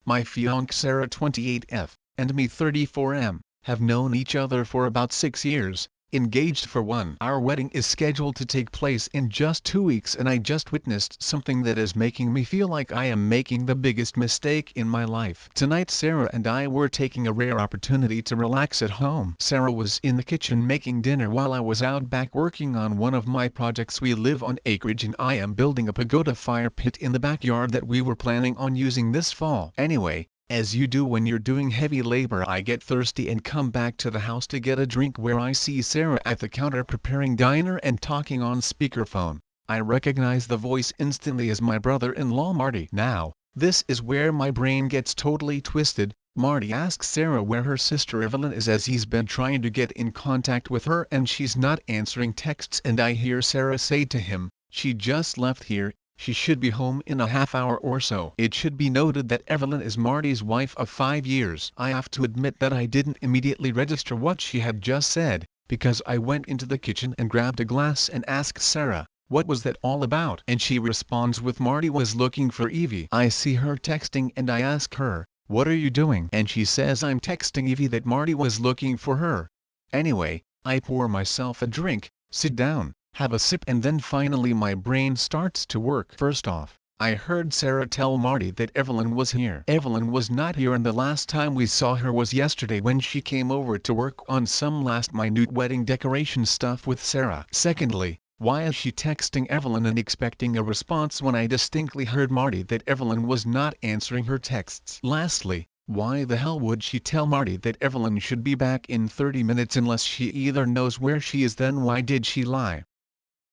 My fiancée Sarah 28F, and me 34M, have known each other for about 6 years, engaged for 1. Our wedding is scheduled to take place in just 2 weeks, and I just witnessed something that is making me feel like I am making the biggest mistake in my life. Tonight Sarah and I were taking a rare opportunity to relax at home. Sarah was in the kitchen making dinner while I was out back working on one of my projects. We live on acreage and I am building a pagoda fire pit in the backyard that we were planning on using this fall. Anyway, as you do when you're doing heavy labor, I get thirsty and come back to the house to get a drink, where I see Sarah at the counter preparing dinner and talking on speakerphone. I recognize the voice instantly as my brother-in-law Marty. Now, this is where my brain gets totally twisted. Marty asks Sarah where her sister Evelyn is, as he's been trying to get in contact with her and she's not answering texts, and I hear Sarah say to him, "She just left here. She should be home in a half hour or so." It should be noted that Evelyn is Marty's wife of 5 years. I have to admit that I didn't immediately register what she had just said, because I went into the kitchen and grabbed a glass and asked Sarah, "What was that all about?" And she responds with, "Marty was looking for Evie." I see her texting and I ask her, "What are you doing?" And she says, "I'm texting Evie that Marty was looking for her." Anyway, I pour myself a drink, sit down, have a sip, and then finally my brain starts to work. First off, I heard Sarah tell Marty that Evelyn was here. Evelyn was not here, and the last time we saw her was yesterday when she came over to work on some last minute wedding decoration stuff with Sarah. Secondly, why is she texting Evelyn and expecting a response when I distinctly heard Marty that Evelyn was not answering her texts? Lastly, why the hell would she tell Marty that Evelyn should be back in 30 minutes unless she either knows where she is? Then why did she lie?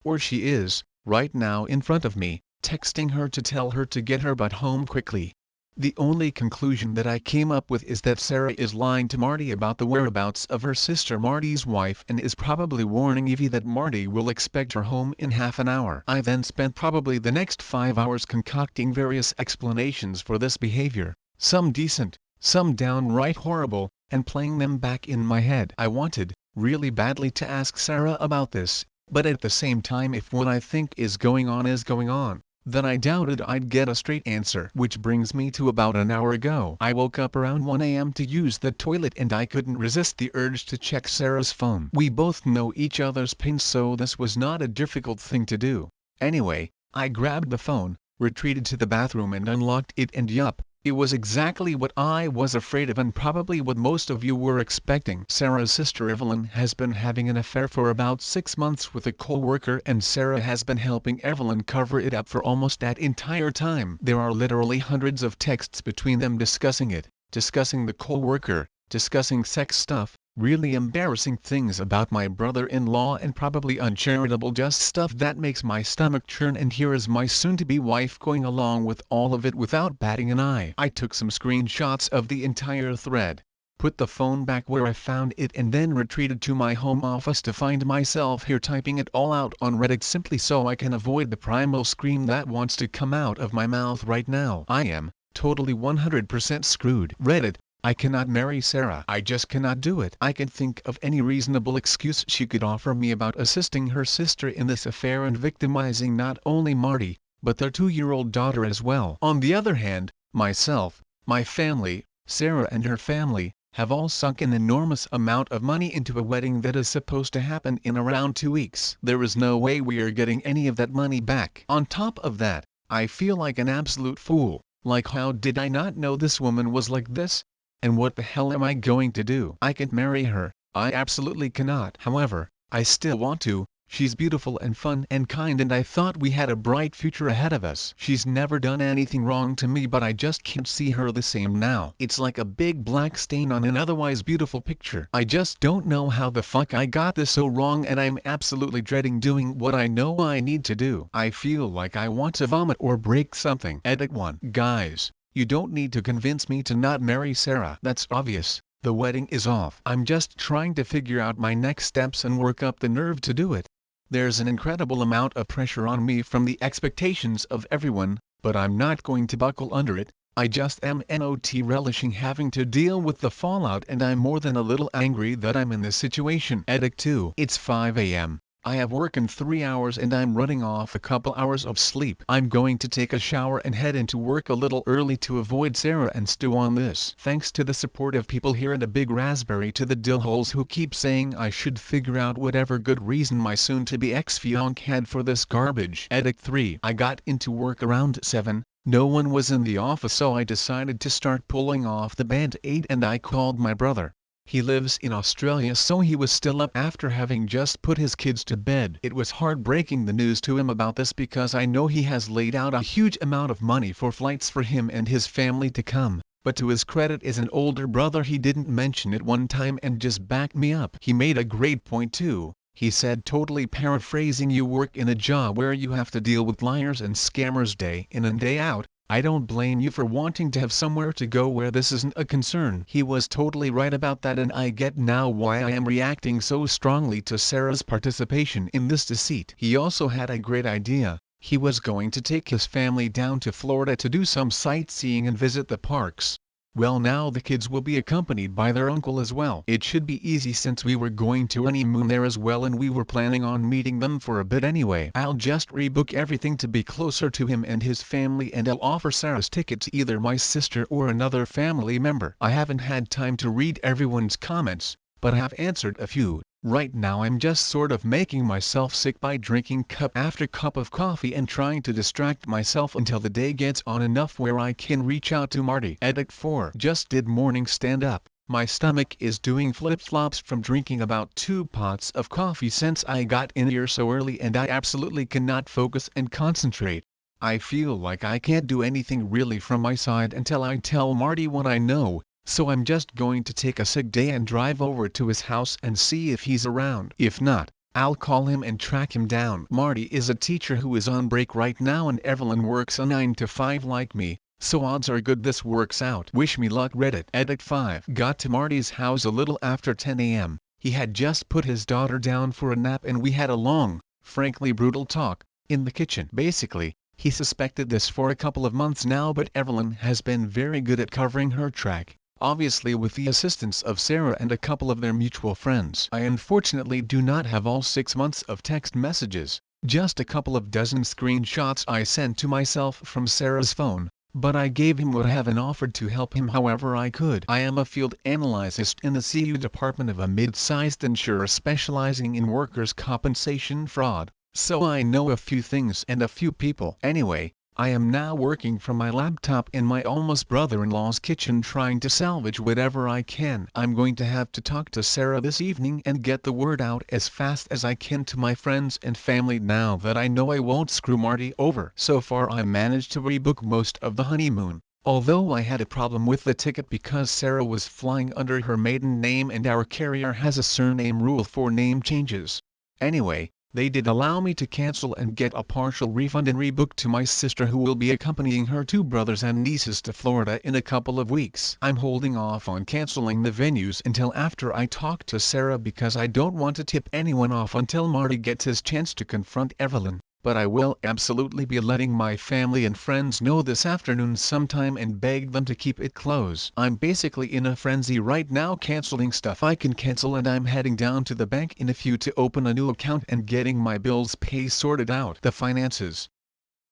Or she is, right now in front of me, texting her to tell her to get her butt home quickly. The only conclusion that I came up with is that Sarah is lying to Marty about the whereabouts of her sister, Marty's wife, and is probably warning Evie that Marty will expect her home in half an hour. I then spent probably the next 5 hours concocting various explanations for this behavior, some decent, some downright horrible, and playing them back in my head. I wanted, really badly, to ask Sarah about this, but at the same time, if what I think is going on, then I doubted I'd get a straight answer. Which brings me to about an hour ago. I woke up around 1 a.m. to use the toilet and I couldn't resist the urge to check Sarah's phone. We both know each other's pins, so this was not a difficult thing to do. Anyway, I grabbed the phone, retreated to the bathroom and unlocked it, and yup, it was exactly what I was afraid of, and probably what most of you were expecting. Sarah's sister Evelyn has been having an affair for about 6 months with a coworker, and Sarah has been helping Evelyn cover it up for almost that entire time. There are literally hundreds of texts between them discussing it, discussing the coworker, discussing sex stuff, really embarrassing things about my brother-in-law, and probably uncharitable just stuff that makes my stomach churn. And here is my soon-to-be wife going along with all of it without batting an eye. I took some screenshots of the entire thread, put the phone back where I found it, and then retreated to my home office to find myself here typing it all out on Reddit, simply so I can avoid the primal scream that wants to come out of my mouth right now. I am totally 100% screwed. Reddit: I cannot marry Sarah. I just cannot do it. I can think of any reasonable excuse she could offer me about assisting her sister in this affair and victimizing not only Marty, but their 2-year-old daughter as well. On the other hand, myself, my family, Sarah and her family, have all sunk an enormous amount of money into a wedding that is supposed to happen in around 2 weeks. There is no way we are getting any of that money back. On top of that, I feel like an absolute fool. Like, how did I not know this woman was like this? And what the hell am I going to do? I can't marry her. I absolutely cannot. However, I still want to. She's beautiful and fun and kind, and I thought we had a bright future ahead of us. She's never done anything wrong to me, but I just can't see her the same now. It's like a big black stain on an otherwise beautiful picture. I just don't know how the fuck I got this so wrong, and I'm absolutely dreading doing what I know I need to do. I feel like I want to vomit or break something. Edit 1. Guys, you don't need to convince me to not marry Sarah. That's obvious. The wedding is off. I'm just trying to figure out my next steps and work up the nerve to do it. There's an incredible amount of pressure on me from the expectations of everyone, but I'm not going to buckle under it. I just am not relishing having to deal with the fallout, and I'm more than a little angry that I'm in this situation. Edit 2. It's 5 a.m. I have work in 3 hours and I'm running off a couple hours of sleep. I'm going to take a shower and head into work a little early to avoid Sarah and Stu on this. Thanks to the support of people here and a big raspberry to the dillholes who keep saying I should figure out whatever good reason my soon-to-be ex-fiancé had for this garbage. Edit 3. I got into work around 7. No one was in the office, so I decided to start pulling off the band-aid and I called my brother. He lives in Australia, so he was still up after having just put his kids to bed. It was hard breaking the news to him about this because I know he has laid out a huge amount of money for flights for him and his family to come, but to his credit as an older brother he didn't mention it one time and just backed me up. He made a great point too. He said, totally paraphrasing, you work in a job where you have to deal with liars and scammers day in and day out. I don't blame you for wanting to have somewhere to go where this isn't a concern. He was totally right about that, and I get now why I am reacting so strongly to Sarah's participation in this deceit. He also had a great idea. He was going to take his family down to Florida to do some sightseeing and visit the parks. Well, now the kids will be accompanied by their uncle as well. It should be easy since we were going to honeymoon there as well and we were planning on meeting them for a bit anyway. I'll just rebook everything to be closer to him and his family, and I'll offer Sarah's ticket to either my sister or another family member. I haven't had time to read everyone's comments, but I have answered a few. Right now I'm just sort of making myself sick by drinking cup after cup of coffee and trying to distract myself until the day gets on enough where I can reach out to Marty. Edit 4. Just did morning stand-up. My stomach is doing flip-flops from drinking about 2 pots of coffee since I got in here so early, and I absolutely cannot focus and concentrate. I feel like I can't do anything really from my side until I tell Marty what I know. So I'm just going to take a sick day and drive over to his house and see if he's around. If not, I'll call him and track him down. Marty is a teacher who is on break right now and Evelyn works a 9 to 5 like me, so odds are good this works out. Wish me luck, Reddit. Edit 5. Got to Marty's house a little after 10 a.m. He had just put his daughter down for a nap and we had a long, frankly brutal talk, in the kitchen. Basically, he suspected this for a couple of months now, but Evelyn has been very good at covering her track. Obviously with the assistance of Sarah and a couple of their mutual friends. I unfortunately do not have all 6 months of text messages, just a couple of dozen screenshots I sent to myself from Sarah's phone, but I gave him what I have and offered to help him however I could. I am a field analyst in the CU department of a mid-sized insurer specializing in workers' compensation fraud, so I know a few things and a few people. Anyway, I am now working from my laptop in my almost brother-in-law's kitchen trying to salvage whatever I can. I'm going to have to talk to Sarah this evening and get the word out as fast as I can to my friends and family now that I know I won't screw Marty over. So far I managed to rebook most of the honeymoon, although I had a problem with the ticket because Sarah was flying under her maiden name and our carrier has a surname rule for name changes. Anyway, they did allow me to cancel and get a partial refund and rebook to my sister, who will be accompanying her 2 brothers and nieces to Florida in a couple of weeks. I'm holding off on canceling the venues until after I talk to Sarah because I don't want to tip anyone off until Marty gets his chance to confront Evelyn. But I will absolutely be letting my family and friends know this afternoon sometime and beg them to keep it close. I'm basically in a frenzy right now canceling stuff I can cancel, and I'm heading down to the bank in a few to open a new account and getting my bills pay sorted out. The finances.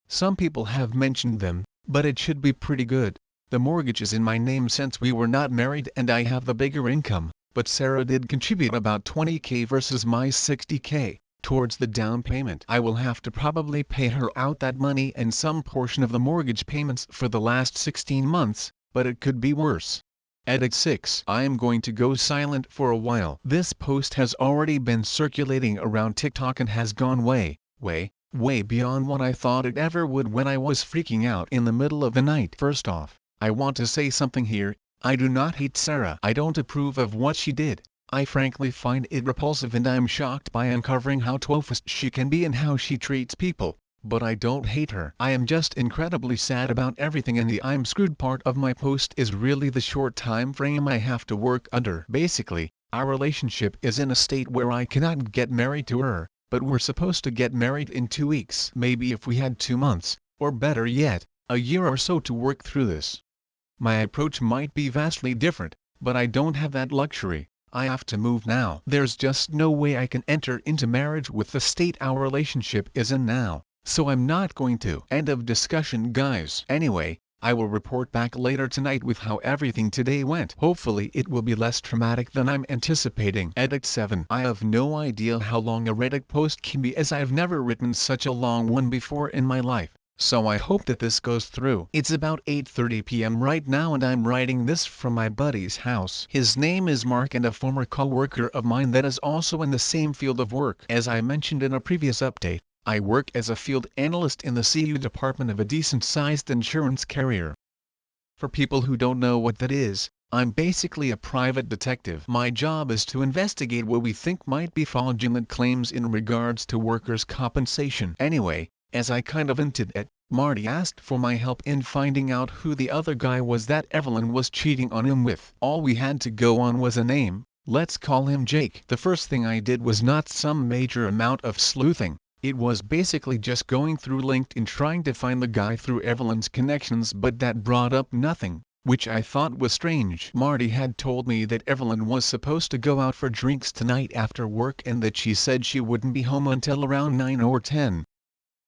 Some people have mentioned them, but it should be pretty good. The mortgage is in my name since we were not married and I have the bigger income, but Sarah did contribute about $20,000 versus my $60,000. Towards the down payment. I will have to probably pay her out that money and some portion of the mortgage payments for the last 16 months, but it could be worse. Edit 6. I am going to go silent for a while. This post has already been circulating around TikTok and has gone way beyond what I thought it ever would when I was freaking out in the middle of the night. First off, I want to say something here. I do not hate Sarah. I don't approve of what she did. I frankly find it repulsive and I'm shocked by uncovering how toothless she can be and how she treats people, but I don't hate her. I am just incredibly sad about everything, and the I'm screwed part of my post is really the short time frame I have to work under. Basically, our relationship is in a state where I cannot get married to her, but we're supposed to get married in 2 weeks. Maybe if we had 2 months, or better yet, a year or so to work through this. My approach might be vastly different, but I don't have that luxury. I have to move now. There's just no way I can enter into marriage with the state our relationship is in now, so I'm not going to. End of discussion, guys. Anyway, I will report back later tonight with how everything today went. Hopefully it will be less traumatic than I'm anticipating. Edit 7. I have no idea how long a Reddit post can be, as I've never written such a long one before in my life, so I hope that this goes through. It's about 8:30 p.m. right now and I'm writing this from my buddy's house. His name is Mark and a former coworker of mine that is also in the same field of work. As I mentioned in a previous update, I work as a field analyst in the CU department of a decent-sized insurance carrier. For people who don't know what that is, I'm basically a private detective. My job is to investigate what we think might be fraudulent claims in regards to workers' compensation. Anyway, as I kind of hinted at, Marty asked for my help in finding out who the other guy was that Evelyn was cheating on him with. All we had to go on was a name. Let's call him Jake. The first thing I did was not some major amount of sleuthing. It was basically just going through LinkedIn trying to find the guy through Evelyn's connections, but that brought up nothing, which I thought was strange. Marty had told me that Evelyn was supposed to go out for drinks tonight after work and that she said she wouldn't be home until around 9 or 10.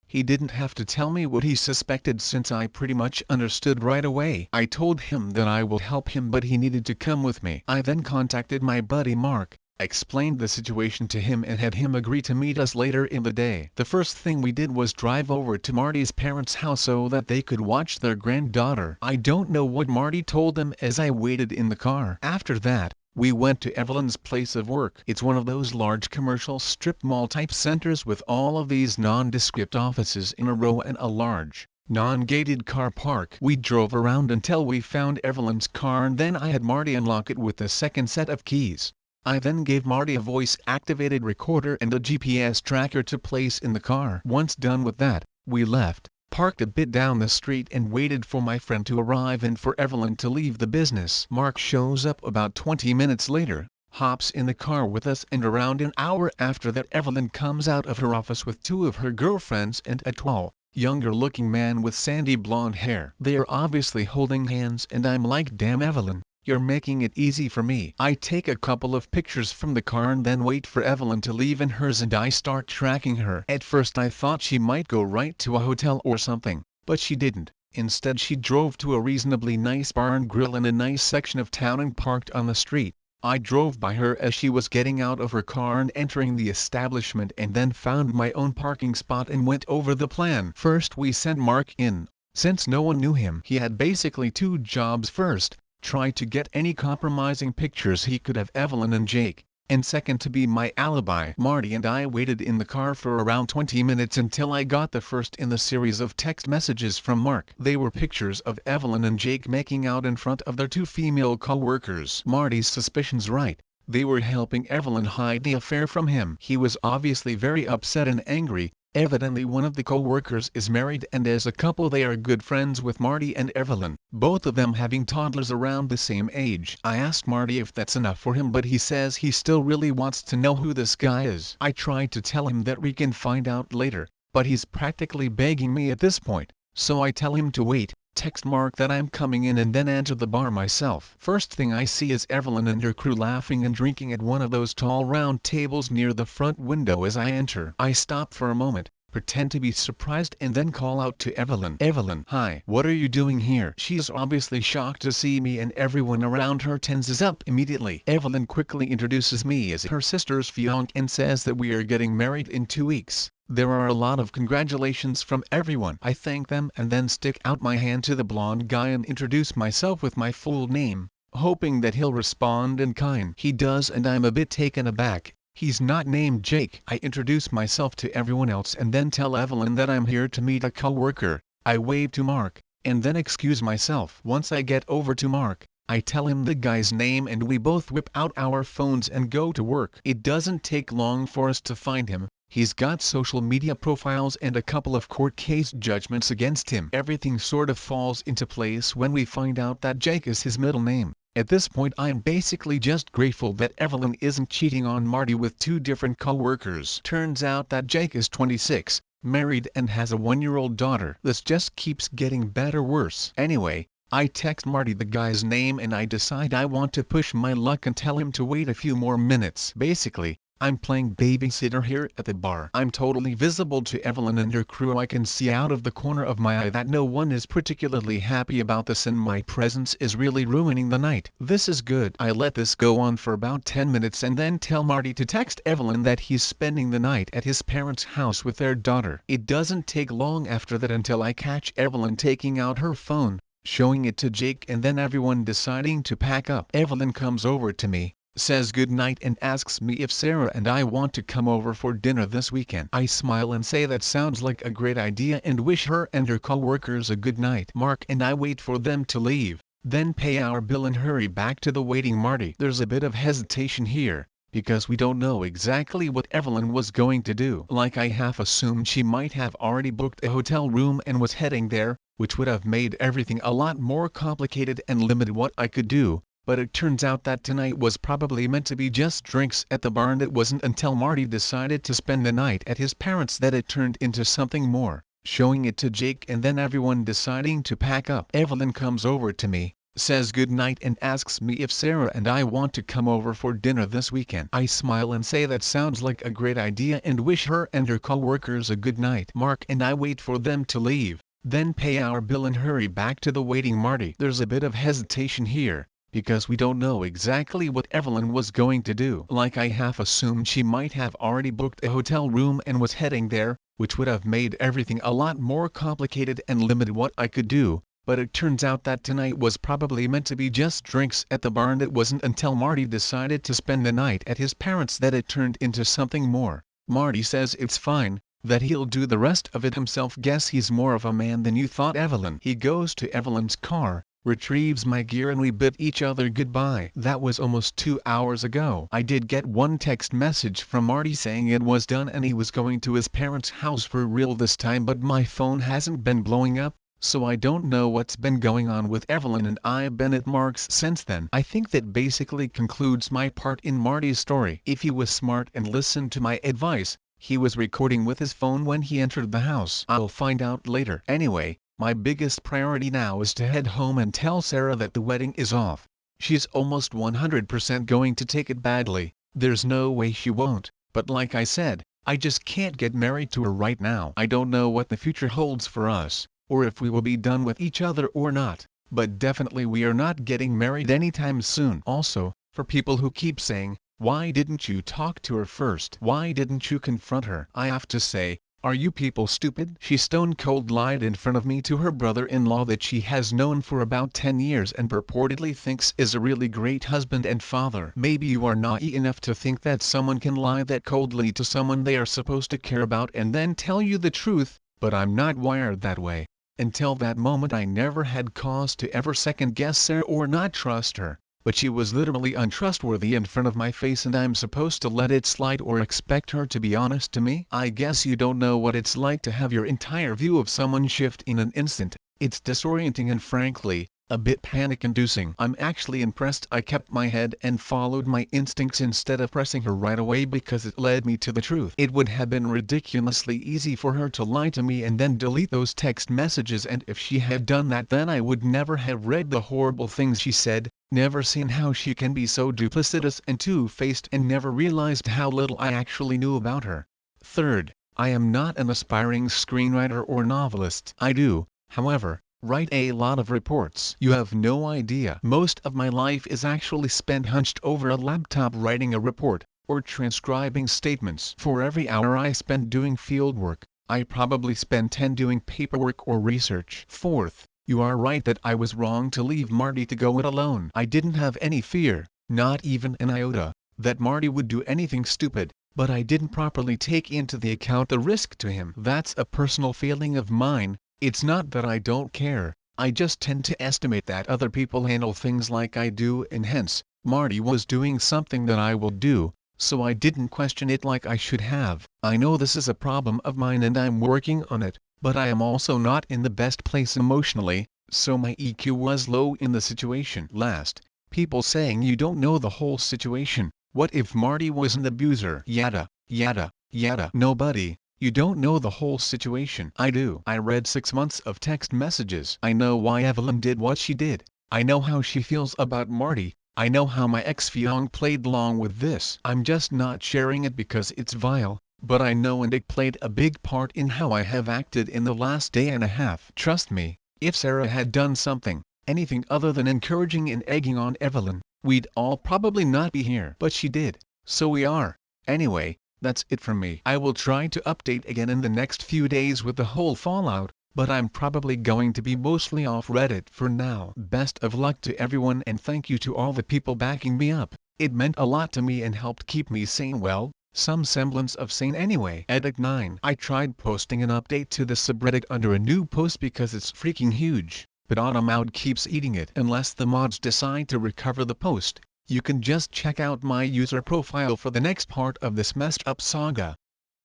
He didn't have to tell me what he suspected since I pretty much understood right away. I told him that I will help him but he needed to come with me. I then contacted my buddy Mark, explained the situation to him and had him agree to meet us later in the day. The first thing we did was drive over to Marty's parents' house so that they could watch their granddaughter. I don't know what Marty told them as I waited in the car. After that, we went to Evelyn's place of work. It's one of those large commercial strip mall type centers with all of these nondescript offices in a row and a large, non-gated car park. We drove around until we found Evelyn's car and then I had Marty unlock it with the second set of keys. I then gave Marty a voice-activated recorder and a GPS tracker to place in the car. Once done with that, we left, parked a bit down the street and waited for my friend to arrive and for Evelyn to leave the business. Mark shows up about 20 minutes later, hops in the car with us, and around an hour after that Evelyn comes out of her office with two of her girlfriends and a tall, younger-looking man with sandy blonde hair. They are obviously holding hands and I'm like, damn Evelyn, you're making it easy for me. I take a couple of pictures from the car and then wait for Evelyn to leave in hers and I start tracking her. At first I thought she might go right to a hotel or something, but she didn't. Instead she drove to a reasonably nice bar and grill in a nice section of town and parked on the street. I drove by her as she was getting out of her car and entering the establishment and then found my own parking spot and went over the plan. First we sent Mark in. Since no one knew him, he had basically two jobs. First, try to get any compromising pictures he could of Evelyn and Jake, and second to be my alibi. Marty and I waited in the car for around 20 minutes until I got the first in the series of text messages from Mark. They were pictures of Evelyn and Jake making out in front of their two female co-workers. Marty's suspicions right. They were helping Evelyn hide the affair from him. He was obviously very upset and angry. Evidently one of the co-workers is married and as a couple they are good friends with Marty and Evelyn, both of them having toddlers around the same age. I asked Marty if that's enough for him but he says he still really wants to know who this guy is. I tried to tell him that we can find out later, but he's practically begging me at this point, so I tell him to wait, text Mark that I'm coming in and then enter the bar myself. First thing I see is Evelyn and her crew laughing and drinking at one of those tall round tables near the front window. As I enter, I stop for a moment, pretend to be surprised and then call out to Evelyn. Evelyn, hi, what are you doing here? She is obviously shocked to see me and everyone around her tenses up immediately. Evelyn quickly introduces me as her sister's fiancé and says that we are getting married in 2 weeks. There are a lot of congratulations from everyone. I thank them and then stick out my hand to the blonde guy and introduce myself with my full name, hoping that he'll respond in kind. He does and I'm a bit taken aback. He's not named Jake. I introduce myself to everyone else and then tell Evelyn that I'm here to meet a co-worker. I wave to Mark, and then excuse myself. Once I get over to Mark, I tell him the guy's name and we both whip out our phones and go to work. It doesn't take long for us to find him. He's got social media profiles and a couple of court case judgments against him. Everything sort of falls into place when we find out that Jake is his middle name. At this point I'm basically just grateful that Evelyn isn't cheating on Marty with two different co-workers. Turns out that Jake is 26, married and has a 1-year-old daughter. This just keeps getting better worse. Anyway, I text Marty the guy's name and I decide I want to push my luck and tell him to wait a few more minutes. Basically, I'm playing babysitter here at the bar. I'm totally visible to Evelyn and her crew. I can see out of the corner of my eye that no one is particularly happy about this and my presence is really ruining the night. This is good. I let this go on for about 10 minutes and then tell Marty to text Evelyn that he's spending the night at his parents' house with their daughter. It doesn't take long after that until I catch Evelyn taking out her phone, showing it to Jake, and then everyone deciding to pack up. Evelyn comes over to me, says goodnight and asks me if Sarah and I want to come over for dinner this weekend. I smile and say that sounds like a great idea and wish her and her coworkers a good night. Mark and I wait for them to leave, then pay our bill and hurry back to the waiting Marty. There's a bit of hesitation here, because we don't know exactly what Evelyn was going to do. Like, I half assumed she might have already booked a hotel room and was heading there, which would have made everything a lot more complicated and limited what I could do. But it turns out that tonight was probably meant to be just drinks at the bar, and it wasn't until Marty decided to spend the night at his parents' that it turned into something more, showing it to Jake and then everyone deciding to pack up. Evelyn comes over to me, says goodnight and asks me if Sarah and I want to come over for dinner this weekend. I smile and say that sounds like a great idea and wish her and her coworkers a good night. Mark and I wait for them to leave, then pay our bill and hurry back to the waiting Marty. There's a bit of hesitation here, because we don't know exactly what Evelyn was going to do. Like, I half assumed she might have already booked a hotel room and was heading there, which would have made everything a lot more complicated and limited what I could do. But it turns out that tonight was probably meant to be just drinks at the bar, and it wasn't until Marty decided to spend the night at his parents' that it turned into something more. Marty says it's fine, that he'll do the rest of it himself. Guess he's more of a man than you thought, Evelyn. He goes to Evelyn's car, retrieves my gear, and we bid each other goodbye. That was almost 2 hours ago. I did get one text message from Marty saying it was done and he was going to his parents' house for real this time, but my phone hasn't been blowing up, so I don't know what's been going on with Evelyn and I've been at Mark's since then. I think that basically concludes my part in Marty's story. If he was smart and listened to my advice, he was recording with his phone when he entered the house. I'll find out later. Anyway, my biggest priority now is to head home and tell Sarah that the wedding is off. She's almost 100% going to take it badly. There's no way she won't, but like I said, I just can't get married to her right now. I don't know what the future holds for us, or if we will be done with each other or not, but definitely we are not getting married anytime soon. Also, for people who keep saying, why didn't you talk to her first? Why didn't you confront her? I have to say, are you people stupid? She stone cold lied in front of me to her brother-in-law that she has known for about 10 years and purportedly thinks is a really great husband and father. Maybe you are naive enough to think that someone can lie that coldly to someone they are supposed to care about and then tell you the truth, but I'm not wired that way. Until that moment I never had cause to ever second-guess Sarah or not trust her. But she was literally untrustworthy in front of my face, and I'm supposed to let it slide or expect her to be honest to me? I guess you don't know what it's like to have your entire view of someone shift in an instant. It's disorienting and frankly, a bit panic-inducing. I'm actually impressed I kept my head and followed my instincts instead of pressing her right away, because it led me to the truth. It would have been ridiculously easy for her to lie to me and then delete those text messages, and if she had done that then I would never have read the horrible things she said, never seen how she can be so duplicitous and two-faced, and never realized how little I actually knew about her. Third, I am not an aspiring screenwriter or novelist. I do, however, write a lot of reports. You have no idea. Most of my life is actually spent hunched over a laptop writing a report, or transcribing statements. For every hour I spend doing fieldwork, I probably spend 10 doing paperwork or research. Fourth, you are right that I was wrong to leave Marty to go it alone. I didn't have any fear, not even an iota, that Marty would do anything stupid, but I didn't properly take into the account the risk to him. That's a personal feeling of mine. It's not that I don't care, I just tend to estimate that other people handle things like I do, and hence, Marty was doing something that I will do, so I didn't question it like I should have. I know this is a problem of mine and I'm working on it, but I am also not in the best place emotionally, so my EQ was low in the situation. Last, people saying you don't know the whole situation. What if Marty was an abuser? Yada, yada, yada. Nobody, You don't know the whole situation. I do. I read 6 months of text messages. I know why Evelyn did what she did. I know how she feels about Marty. I know how my ex-fiancé played along with this. I'm just not sharing it because it's vile, but I know and it played a big part in how I have acted in the last day and a half. Trust me, if Sarah had done something, anything other than encouraging and egging on Evelyn, we'd all probably not be here. But she did, so we are. Anyway, that's it from me. I will try to update again in the next few days with the whole fallout, but I'm probably going to be mostly off Reddit for now. Best of luck to everyone and thank you to all the people backing me up. It meant a lot to me and helped keep me sane, well, some semblance of sane anyway. Edit 9. I tried posting an update to the subreddit under a new post because it's freaking huge, but AutoMod keeps eating it unless the mods decide to recover the post. You can just check out my user profile for the next part of this messed up saga.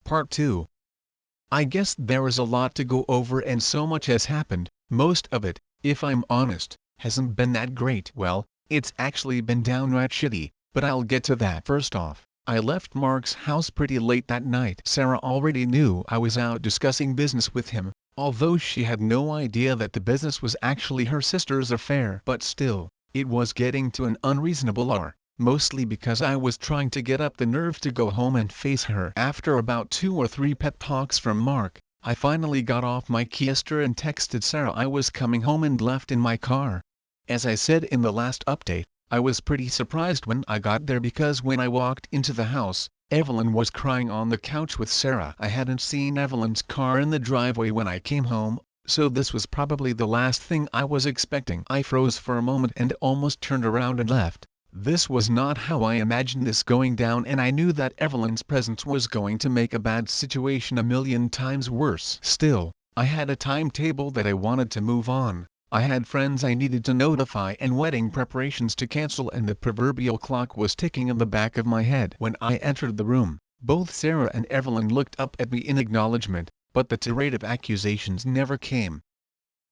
Part 2. I guess there is a lot to go over and so much has happened. Most of it, if I'm honest, hasn't been that great. Well, it's actually been downright shitty, but I'll get to that. First off, I left Mark's house pretty late that night. Sarah already knew I was out discussing business with him, although she had no idea that the business was actually her sister's affair. But still, it was getting to an unreasonable hour, mostly because I was trying to get up the nerve to go home and face her. After about 2 or 3 pep talks from Mark, I finally got off my keister and texted Sarah I was coming home and left in my car. As I said in the last update, I was pretty surprised when I got there because when I walked into the house, Evelyn was crying on the couch with Sarah. I hadn't seen Evelyn's car in the driveway when I came home, so this was probably the last thing I was expecting. I froze for a moment and almost turned around and left. This was not how I imagined this going down, and I knew that Evelyn's presence was going to make a bad situation a million times worse. Still, I had a timetable that I wanted to move on. I had friends I needed to notify and wedding preparations to cancel, and the proverbial clock was ticking in the back of my head. When I entered the room, both Sarah and Evelyn looked up at me in acknowledgement, but the tirade of accusations never came.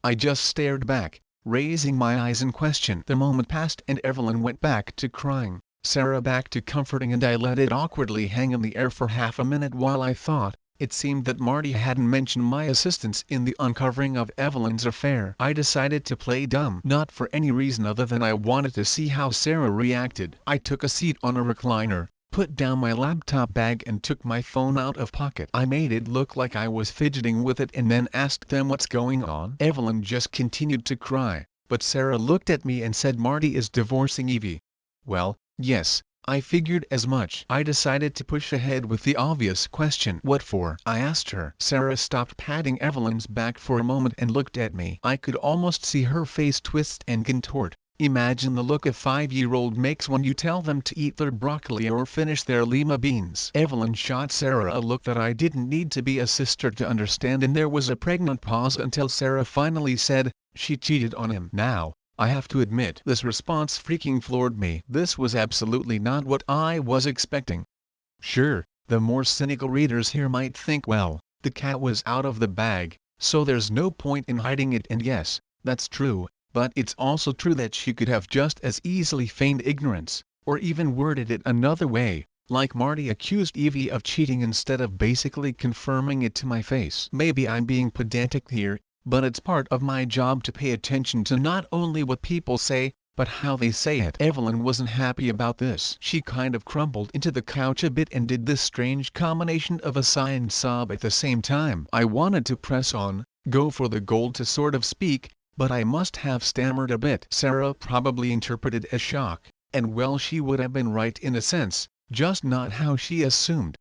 I just stared back, raising my eyes in question. The moment passed and Evelyn went back to crying, Sarah back to comforting, and I let it awkwardly hang in the air for half a minute while I thought. It seemed that Marty hadn't mentioned my assistance in the uncovering of Evelyn's affair. I decided to play dumb, not for any reason other than I wanted to see how Sarah reacted. I took a seat on a recliner, put down my laptop bag and took my phone out of pocket. I made it look like I was fidgeting with it and then asked them what's going on. Evelyn just continued to cry, but Sarah looked at me and said Marty is divorcing Evie. Well, yes, I figured as much. I decided to push ahead with the obvious question. What for? I asked her. Sarah stopped patting Evelyn's back for a moment and looked at me. I could almost see her face twist and contort. Imagine the look a 5-year-old makes when you tell them to eat their broccoli or finish their lima beans. Evelyn shot Sarah a look that I didn't need to be a sister to understand, and there was a pregnant pause until Sarah finally said, she cheated on him. Now, I have to admit, this response freaking floored me. This was absolutely not what I was expecting. Sure, the more cynical readers here might think, well, the cat was out of the bag, so there's no point in hiding it, and yes, that's true, but it's also true that she could have just as easily feigned ignorance, or even worded it another way, like Marty accused Evie of cheating instead of basically confirming it to my face. Maybe I'm being pedantic here, but it's part of my job to pay attention to not only what people say, but how they say it. Evelyn wasn't happy about this. She kind of crumpled into the couch a bit and did this strange combination of a sigh and sob at the same time. I wanted to press on, go for the gold to sort of speak, but I must have stammered a bit. Sarah probably interpreted as shock, and well, she would have been right in a sense, just not how she assumed.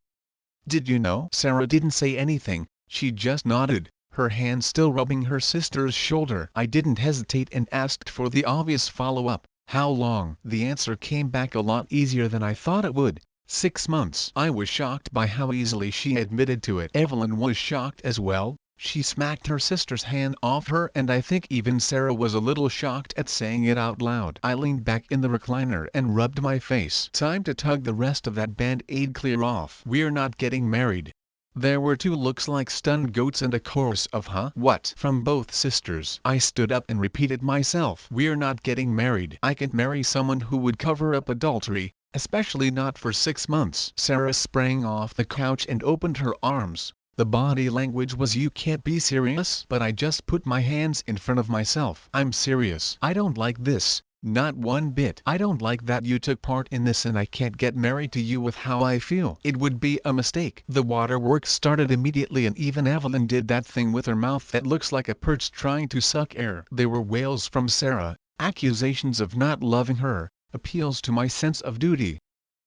Did you know? Sarah didn't say anything, she just nodded, her hand still rubbing her sister's shoulder. I didn't hesitate and asked for the obvious follow-up, how long? The answer came back a lot easier than I thought it would. 6 months. I was shocked by how easily she admitted to it. Evelyn was shocked as well. She smacked her sister's hand off her, and I think even Sarah was a little shocked at saying it out loud. I leaned back in the recliner and rubbed my face. Time to tug the rest of that band-aid clear off. We're not getting married. There were 2 looks like stunned goats and a chorus of huh? What? From both sisters. I stood up and repeated myself. We're not getting married. I can't marry someone who would cover up adultery, especially not for 6 months. Sarah sprang off the couch and opened her arms, The body language was "You can't be serious?" But I just put my hands in front of myself. "I'm serious. I don't like this. Not one bit. I don't like that you took part in this, and I can't get married to you with how I feel. It would be a mistake." The waterworks started immediately, and even Evelyn did that thing with her mouth that looks like a perch trying to suck air. There were wails from Sarah, accusations of not loving her, appeals to my sense of duty,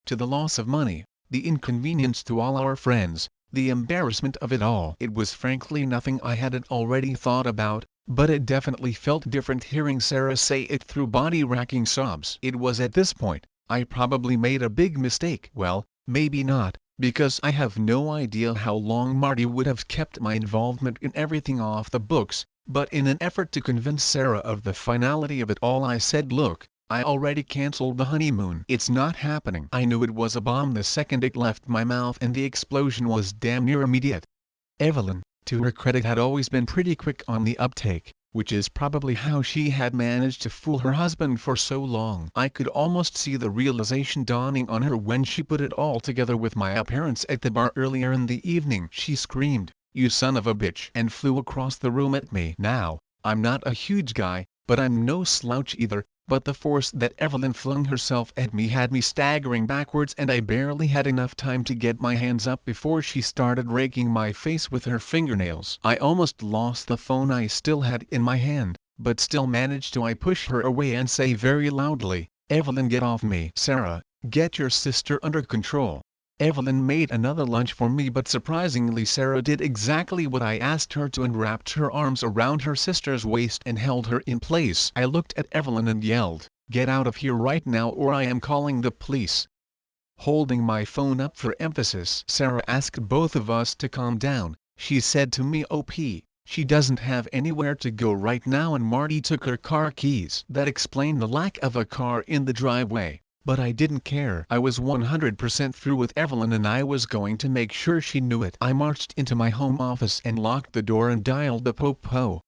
to the loss of money, the inconvenience to all our friends, the embarrassment of it all. It was frankly nothing I hadn't already thought about, but it definitely felt different hearing Sarah say it through body-racking sobs. It was at this point I probably made a big mistake. Well, maybe not, because I have no idea how long Marty would have kept my involvement in everything off the books, but in an effort to convince Sarah of the finality of it all, I said, "Look, I already cancelled the honeymoon. It's not happening." I knew it was a bomb the second it left my mouth, and the explosion was damn near immediate. Evelyn, to her credit, had always been pretty quick on the uptake, which is probably how she had managed to fool her husband for so long. I could almost see the realization dawning on her when she put it all together with my appearance at the bar earlier in the evening. She screamed, "You son of a bitch," and flew across the room at me. Now, I'm not a huge guy, but I'm no slouch either, but the force that Evelyn flung herself at me had me staggering backwards, and I barely had enough time to get my hands up before she started raking my face with her fingernails. I almost lost the phone I still had in my hand, but still managed to push her away and say very loudly, "Evelyn, get off me." "Sarah, get your sister under control." Evelyn made another lunge for me, but surprisingly Sarah did exactly what I asked her to and wrapped her arms around her sister's waist and held her in place. I looked at Evelyn and yelled, "Get out of here right now or I am calling the police." Holding my phone up for emphasis, Sarah asked both of us to calm down. She said to me, "OP, she doesn't have anywhere to go right now and Marty took her car keys." That explained the lack of a car in the driveway. But I didn't care. I was 100% through with Evelyn, and I was going to make sure she knew it. I marched into my home office and locked the door and dialed the po-po.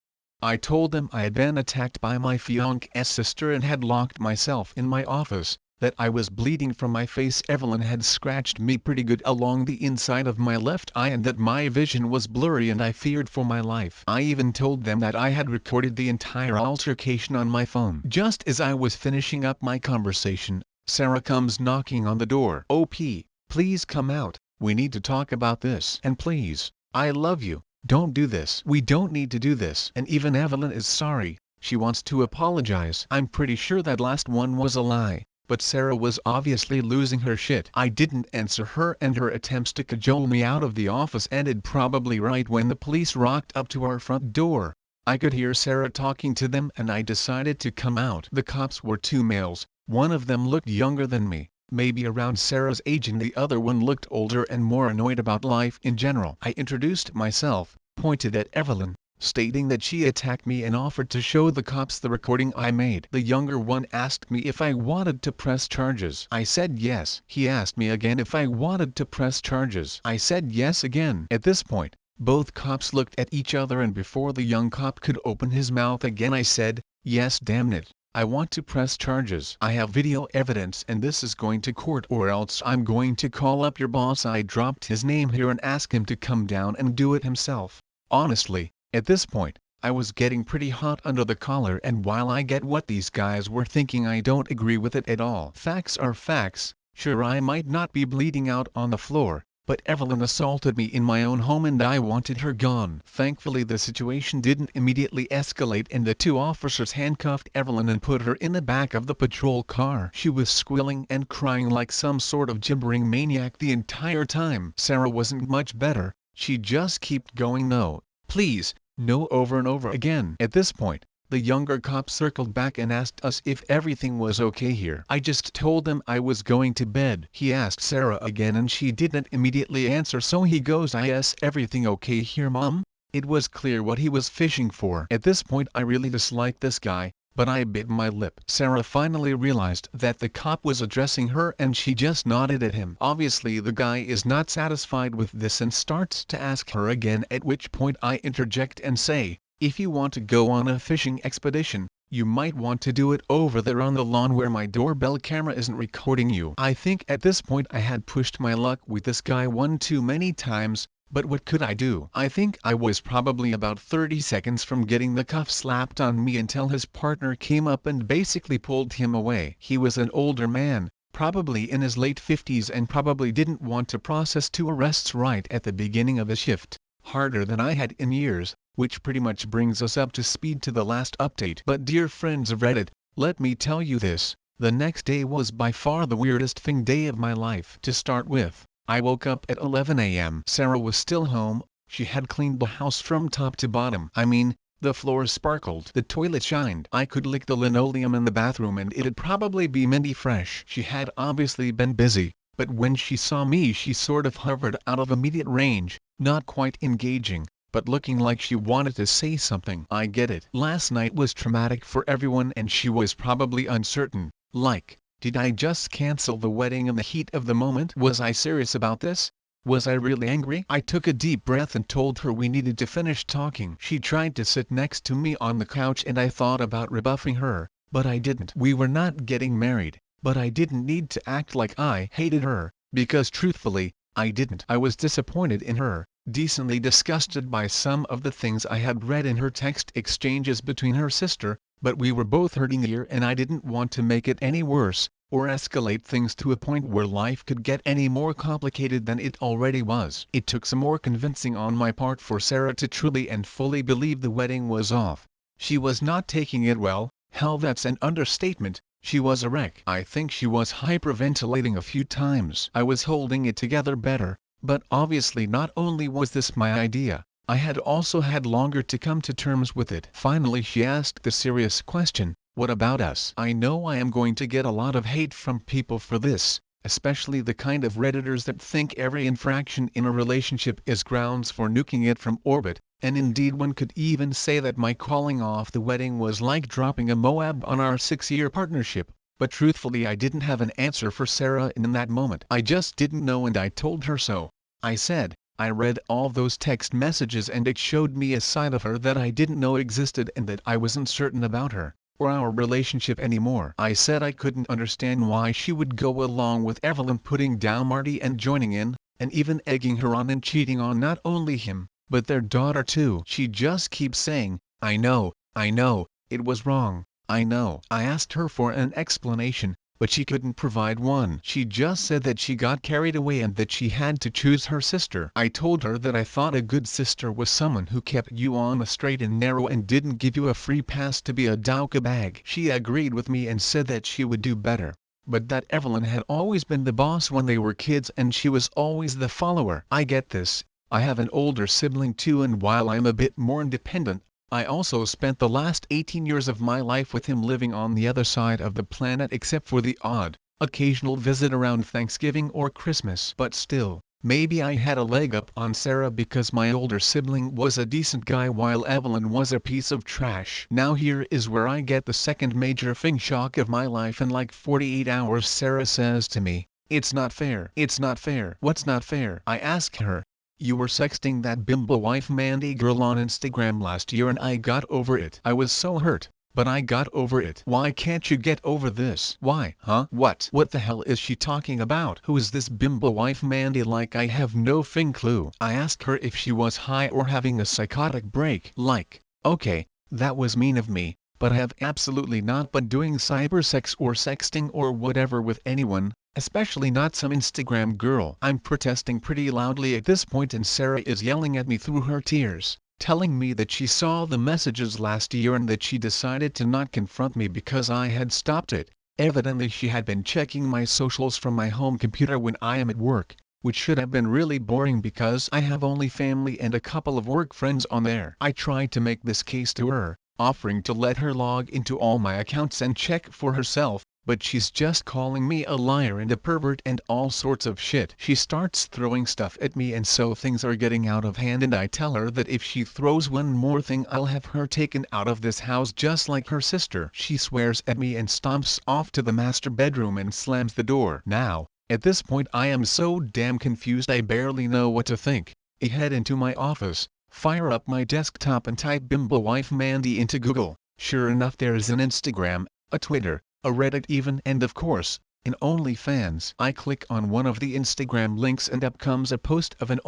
I told them I had been attacked by my fiancée's sister and had locked myself in my office, that I was bleeding from my face. Evelyn had scratched me pretty good along the inside of my left eye and that my vision was blurry and I feared for my life. I even told them that I had recorded the entire altercation on my phone. Just as I was finishing up my conversation, Sarah comes knocking on the door. "OP, please come out, we need to talk about this. And please, I love you, don't do this. We don't need to do this." And even Evelyn is sorry, she wants to apologize. I'm pretty sure that last one was a lie, but Sarah was obviously losing her shit. I didn't answer her, and her attempts to cajole me out of the office ended probably right when the police rocked up to our front door. I could hear Sarah talking to them and I decided to come out. The cops were two males. One of them looked younger than me, maybe around Sarah's age, and the other one looked older and more annoyed about life in general. I introduced myself, pointed at Evelyn, stating that she attacked me, and offered to show the cops the recording I made. The younger one asked me if I wanted to press charges. I said yes. He asked me again if I wanted to press charges. I said yes again. At this point, both cops looked at each other, and before the young cop could open his mouth again I said, "Yes, damn it, I want to press charges. I have video evidence and this is going to court, or else I'm going to call up your boss." I dropped his name here and asked him to come down and do it himself. Honestly, at this point, I was getting pretty hot under the collar, and while I get what these guys were thinking, I don't agree with it at all. Facts are facts. Sure, I might not be bleeding out on the floor, but Evelyn assaulted me in my own home and I wanted her gone. Thankfully the situation didn't immediately escalate, and the two officers handcuffed Evelyn and put her in the back of the patrol car. She was squealing and crying like some sort of gibbering maniac the entire time. Sarah wasn't much better. She just kept going, "No, please, no," over and over again. At this point, the younger cop circled back and asked us if everything was okay here. I just told him I was going to bed. He asked Sarah again and she didn't immediately answer, so he goes, "Is everything okay here, Mom?" It was clear what he was fishing for. At this point I really disliked this guy, but I bit my lip. Sarah finally realized that the cop was addressing her and she just nodded at him. Obviously the guy is not satisfied with this and starts to ask her again, at which point I interject and say, "If you want to go on a fishing expedition, you might want to do it over there on the lawn where my doorbell camera isn't recording you." I think at this point I had pushed my luck with this guy one too many times, But what could I do? I think I was probably about 30 seconds from getting the cuff slapped on me until his partner came up and basically pulled him away. He was an older man, probably in his late 50s, and probably didn't want to process 2 arrests right at the beginning of a shift, harder than I had in years, which pretty much brings us up to speed to the last update. But dear friends of Reddit, let me tell you this, the next day was by far the weirdest day of my life. To start with, I woke up at 11 a.m. Sarah was still home. She had cleaned the house from top to bottom. I mean, the floors sparkled, the toilet shined. I could lick the linoleum in the bathroom and it'd probably be minty fresh. She had obviously been busy, but when she saw me she sort of hovered out of immediate range, not quite engaging, but looking like she wanted to say something. I get it. Last night was traumatic for everyone and she was probably uncertain, like, did I just cancel the wedding in the heat of the moment? Was I serious about this? Was I really angry? I took a deep breath and told her we needed to finish talking. She tried to sit next to me on the couch and I thought about rebuffing her, but I didn't. We were not getting married, but I didn't need to act like I hated her, because truthfully, I didn't. I was disappointed in her, decently disgusted by some of the things I had read in her text exchanges between her sister, but we were both hurting here and I didn't want to make it any worse, or escalate things to a point where life could get any more complicated than it already was. It took some more convincing on my part for Sarah to truly and fully believe the wedding was off. She was not taking it well, hell that's an understatement, she was a wreck. I think she was hyperventilating a few times. I was holding it together better, but obviously not only was this my idea, I had also had longer to come to terms with it. Finally she asked the serious question, what about us? I know I am going to get a lot of hate from people for this, especially the kind of Redditors that think every infraction in a relationship is grounds for nuking it from orbit, and indeed one could even say that my calling off the wedding was like dropping a Moab on our 6-year partnership. But truthfully I didn't have an answer for Sarah in that moment. I just didn't know and I told her so. I said, I read all those text messages and it showed me a side of her that I didn't know existed and that I wasn't certain about her, or our relationship anymore. I said I couldn't understand why she would go along with Evelyn putting down Marty and joining in, and even egging her on and cheating on not only him, but their daughter too. She just keeps saying, I know, it was wrong, I know. I asked her for an explanation, but she couldn't provide one. She just said that she got carried away and that she had to choose her sister. I told her that I thought a good sister was someone who kept you on the straight and narrow and didn't give you a free pass to be a dowka bag. She agreed with me and said that she would do better, but that Evelyn had always been the boss when they were kids and she was always the follower. I get this. I have an older sibling too, and while I'm a bit more independent, I also spent the last 18 years of my life with him living on the other side of the planet except for the odd, occasional visit around Thanksgiving or Christmas. But still, maybe I had a leg up on Sarah because my older sibling was a decent guy while Evelyn was a piece of trash. Now here is where I get the second major shock of my life. In like 48 hours Sarah says to me, it's not fair. It's not fair. What's not fair? I ask her. You were sexting that bimbo wife Mandy girl on Instagram last year and I got over it. I was so hurt, but I got over it. Why can't you get over this? Why, huh? What the hell is she talking about? Who is this bimbo wife Mandy? Like I have no clue. I asked her if she was high or having a psychotic break. Like, okay, that was mean of me, but I have absolutely not been doing cybersex or sexting or whatever with anyone, especially not some Instagram girl. I'm protesting pretty loudly at this point and Sarah is yelling at me through her tears, telling me that she saw the messages last year and that she decided to not confront me because I had stopped it. Evidently she had been checking my socials from my home computer when I am at work, which should have been really boring because I have only family and a couple of work friends on there. I tried to make this case to her, offering to let her log into all my accounts and check for herself, but she's just calling me a liar and a pervert and all sorts of shit. She starts throwing stuff at me and so things are getting out of hand and I tell her that if she throws one more thing I'll have her taken out of this house just like her sister. She swears at me and stomps off to the master bedroom and slams the door. Now, at this point I am so damn confused I barely know what to think. I head into my office, fire up my desktop and type bimbo wife Mandy into Google. Sure enough there's an Instagram, a Twitter, a Reddit even, and of course, an OnlyFans. I click on one of the Instagram links and up comes a post of an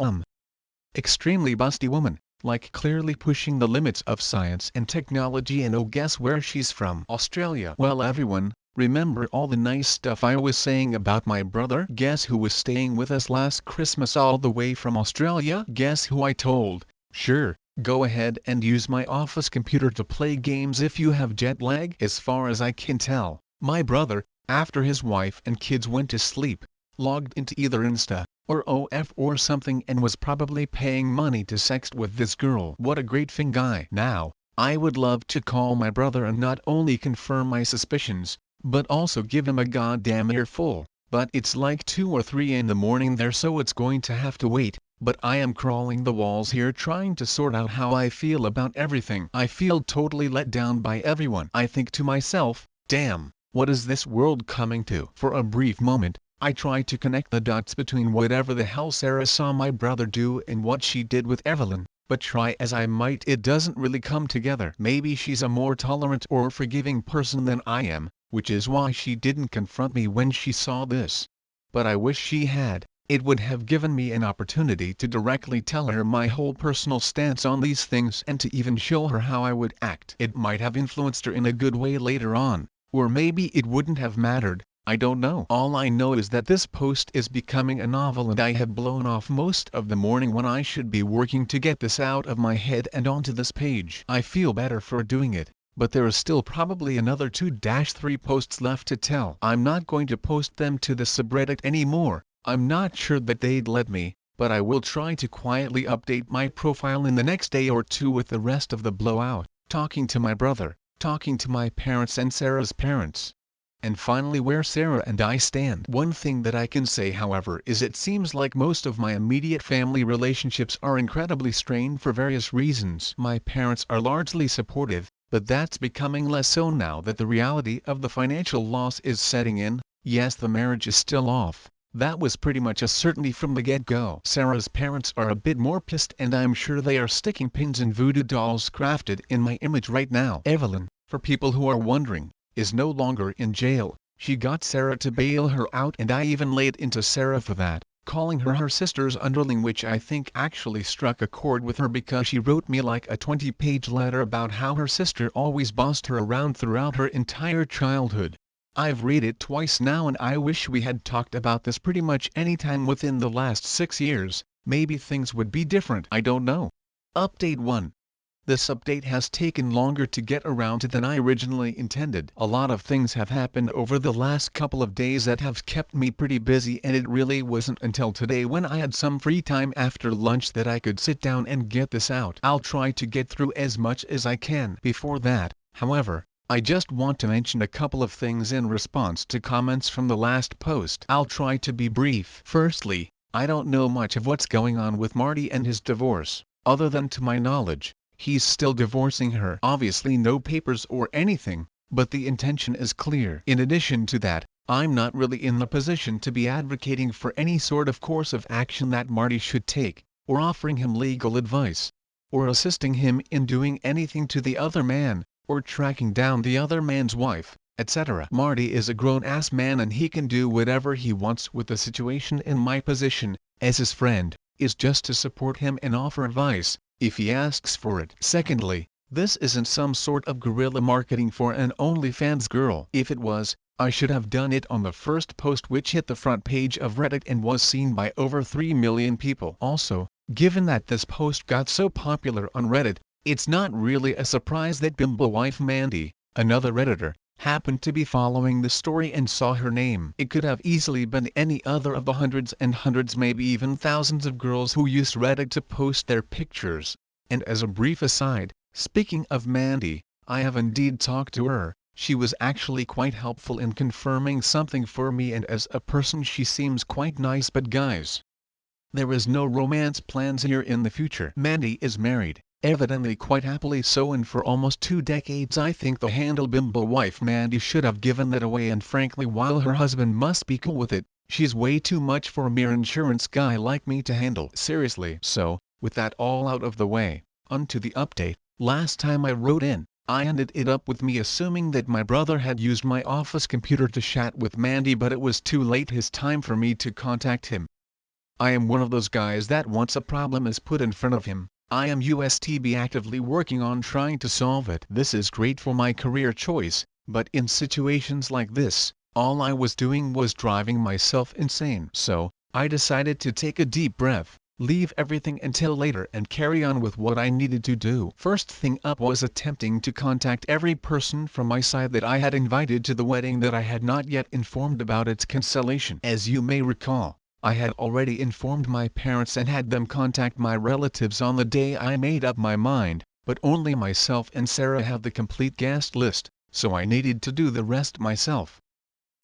Extremely busty woman, like clearly pushing the limits of science and technology. And oh, guess where she's from? Australia. Well everyone, remember all the nice stuff I was saying about my brother? Guess who was staying with us last Christmas all the way from Australia? Guess who I told? Sure, go ahead and use my office computer to play games if you have jet lag. As far as I can tell, my brother, after his wife and kids went to sleep, logged into either Insta or OF or something and was probably paying money to sext with this girl. What a great thing guy. Now, I would love to call my brother and not only confirm my suspicions, but also give him a goddamn earful, but it's like 2 or 3 in the morning there, so it's going to have to wait. But I am crawling the walls here trying to sort out how I feel about everything. I feel totally let down by everyone. I think to myself, damn, what is this world coming to? For a brief moment, I try to connect the dots between whatever the hell Sarah saw my brother do and what she did with Evelyn, but try as I might it doesn't really come together. Maybe she's a more tolerant or forgiving person than I am, which is why she didn't confront me when she saw this. But I wish she had. It would have given me an opportunity to directly tell her my whole personal stance on these things and to even show her how I would act. It might have influenced her in a good way later on, or maybe it wouldn't have mattered. I don't know. All I know is that this post is becoming a novel and I have blown off most of the morning when I should be working to get this out of my head and onto this page. I feel better for doing it, but there is still probably another 2-3 posts left to tell. I'm not going to post them to the subreddit anymore. I'm not sure that they'd let me, but I will try to quietly update my profile in the next day or two with the rest of the blowout, talking to my brother, talking to my parents and Sarah's parents. And finally where Sarah and I stand. One thing that I can say however is it seems like most of my immediate family relationships are incredibly strained for various reasons. My parents are largely supportive, but that's becoming less so now that the reality of the financial loss is setting in. Yes, the marriage is still off. That was pretty much a certainty from the get-go. Sarah's parents are a bit more pissed and I'm sure they are sticking pins in voodoo dolls crafted in my image right now. Evelyn, for people who are wondering, is no longer in jail. She got Sarah to bail her out and I even laid into Sarah for that, calling her her sister's underling, which I think actually struck a chord with her because she wrote me like a 20-page letter about how her sister always bossed her around throughout her entire childhood. I've read it twice now and I wish we had talked about this pretty much any time within the last 6 years. Maybe things would be different. I don't know. Update 1. This update has taken longer to get around to than I originally intended. A lot of things have happened over the last couple of days that have kept me pretty busy and it really wasn't until today when I had some free time after lunch that I could sit down and get this out. I'll try to get through as much as I can. Before that, however, I just want to mention a couple of things in response to comments from the last post. I'll try to be brief. Firstly, I don't know much of what's going on with Marty and his divorce, other than to my knowledge, he's still divorcing her. Obviously no papers or anything, but the intention is clear. In addition to that, I'm not really in the position to be advocating for any sort of course of action that Marty should take, or offering him legal advice, or assisting him in doing anything to the other man, or tracking down the other man's wife, etc. Marty is a grown-ass man and he can do whatever he wants with the situation, and my position, as his friend, is just to support him and offer advice, if he asks for it. Secondly, this isn't some sort of guerrilla marketing for an OnlyFans girl. If it was, I should have done it on the first post which hit the front page of Reddit and was seen by over 3 million people. Also, given that this post got so popular on Reddit, it's not really a surprise that bimbo wife Mandy, another Redditor, happened to be following the story and saw her name. It could have easily been any other of the hundreds and hundreds, maybe even thousands of girls who used Reddit to post their pictures. And as a brief aside, speaking of Mandy, I have indeed talked to her. She was actually quite helpful in confirming something for me, and as a person she seems quite nice. But guys, there is no romance plans here in the future. Mandy is married, evidently quite happily so, and for almost 2 decades. I think the handle bimbo wife Mandy should have given that away, and frankly, while her husband must be cool with it, she's way too much for a mere insurance guy like me to handle. Seriously. So, with that all out of the way, onto the update. Last time I wrote in, I ended it up with me assuming that my brother had used my office computer to chat with Mandy, but it was too late his time for me to contact him. I am one of those guys that once a problem is put in front of him, I am USTB actively working on trying to solve it. This is great for my career choice, but in situations like this, all I was doing was driving myself insane. So, I decided to take a deep breath, leave everything until later and carry on with what I needed to do. First thing up was attempting to contact every person from my side that I had invited to the wedding that I had not yet informed about its cancellation. As you may recall, I had already informed my parents and had them contact my relatives on the day I made up my mind, but only myself and Sarah have the complete guest list, so I needed to do the rest myself.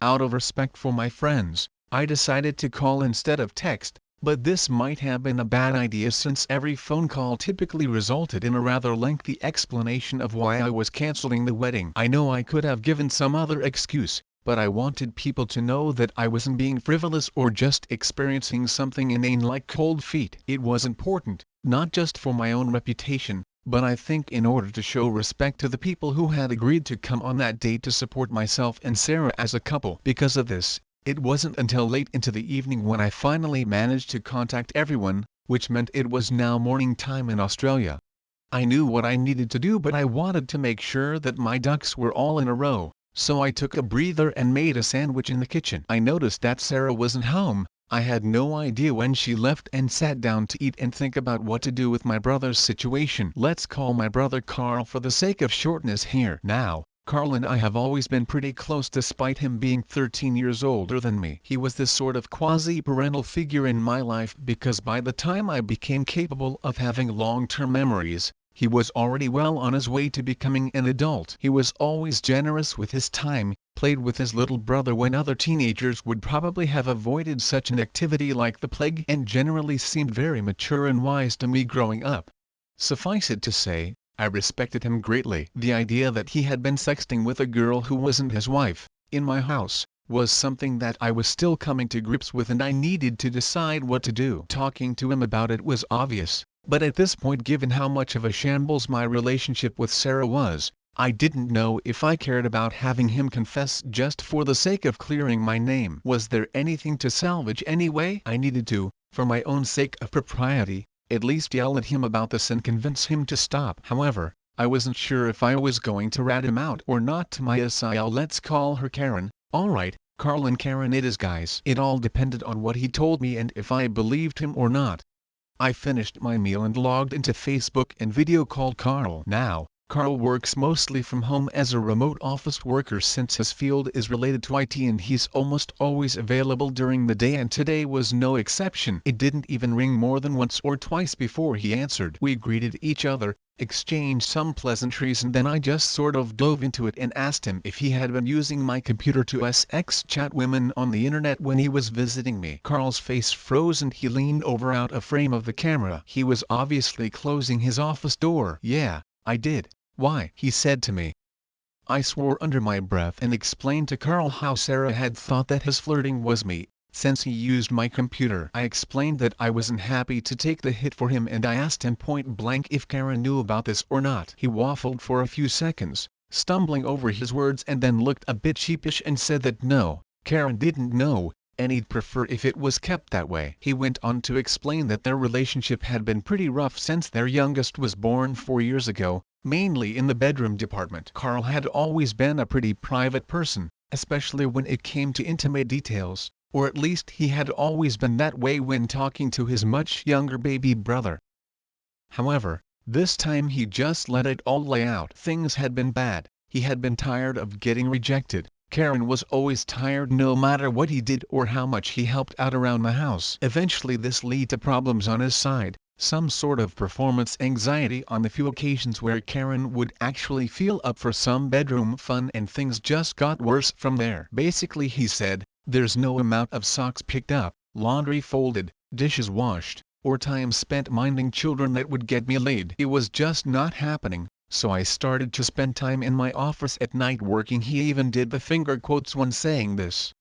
Out of respect for my friends, I decided to call instead of text, but this might have been a bad idea since every phone call typically resulted in a rather lengthy explanation of why I was canceling the wedding. I know I could have given some other excuse, but I wanted people to know that I wasn't being frivolous or just experiencing something inane like cold feet. It was important, not just for my own reputation, but I think in order to show respect to the people who had agreed to come on that day to support myself and Sarah as a couple. Because of this, it wasn't until late into the evening when I finally managed to contact everyone, which meant it was now morning time in Australia. I knew what I needed to do, but I wanted to make sure that my ducks were all in a row. So I took a breather and made a sandwich in the kitchen. I noticed that Sarah wasn't home. I had no idea when she left and sat down to eat and think about what to do with my brother's situation. Let's call my brother Carl for the sake of shortness here. Now, Carl and I have always been pretty close despite him being 13 years older than me. He was this sort of quasi-parental figure in my life because by the time I became capable of having long-term memories, he was already well on his way to becoming an adult. He was always generous with his time, played with his little brother when other teenagers would probably have avoided such an activity like the plague, and generally seemed very mature and wise to me growing up. Suffice it to say, I respected him greatly. The idea that he had been sexting with a girl who wasn't his wife, in my house, was something that I was still coming to grips with, and I needed to decide what to do. Talking to him about it was obvious. But at this point, given how much of a shambles my relationship with Sarah was, I didn't know if I cared about having him confess just for the sake of clearing my name. Was there anything to salvage anyway? I needed to, for my own sake of propriety, at least yell at him about this and convince him to stop. However, I wasn't sure if I was going to rat him out or not. To my SIL, let's call her Karen. Alright, Carl and Karen it is, guys. It all depended on what he told me and if I believed him or not. I finished my meal and logged into Facebook and video called Carl. Now, Carl works mostly from home as a remote office worker since his field is related to IT, and he's almost always available during the day, and today was no exception. It didn't even ring more than once or twice before he answered. We greeted each other, exchanged some pleasantries, and then I just sort of dove into it and asked him if he had been using my computer to SX chat women on the internet when he was visiting me. Carl's face froze and he leaned over out of frame of the camera. He was obviously closing his office door. Yeah, I did. Why? He said to me. I swore under my breath and explained to Carl how Sarah had thought that his flirting was me, since he used my computer. I explained that I wasn't happy to take the hit for him, and I asked him point blank if Karen knew about this or not. He waffled for a few seconds, stumbling over his words, and then looked a bit sheepish and said that no, Karen didn't know, and he'd prefer if it was kept that way. He went on to explain that their relationship had been pretty rough since their youngest was born 4 years ago, mainly in the bedroom department. Carl had always been a pretty private person, especially when it came to intimate details, or at least he had always been that way when talking to his much younger baby brother. However, this time he just let it all lay out. Things had been bad. He had been tired of getting rejected. Karen was always tired no matter what he did or how much he helped out around the house. Eventually this led to problems on his side, some sort of performance anxiety on the few occasions where Karen would actually feel up for some bedroom fun, and things just got worse from there. Basically, he said, there's no amount of socks picked up, laundry folded, dishes washed, or time spent minding children that would get me laid. It was just not happening, so I started to spend time in my office at night working. He even did the finger quotes when saying this.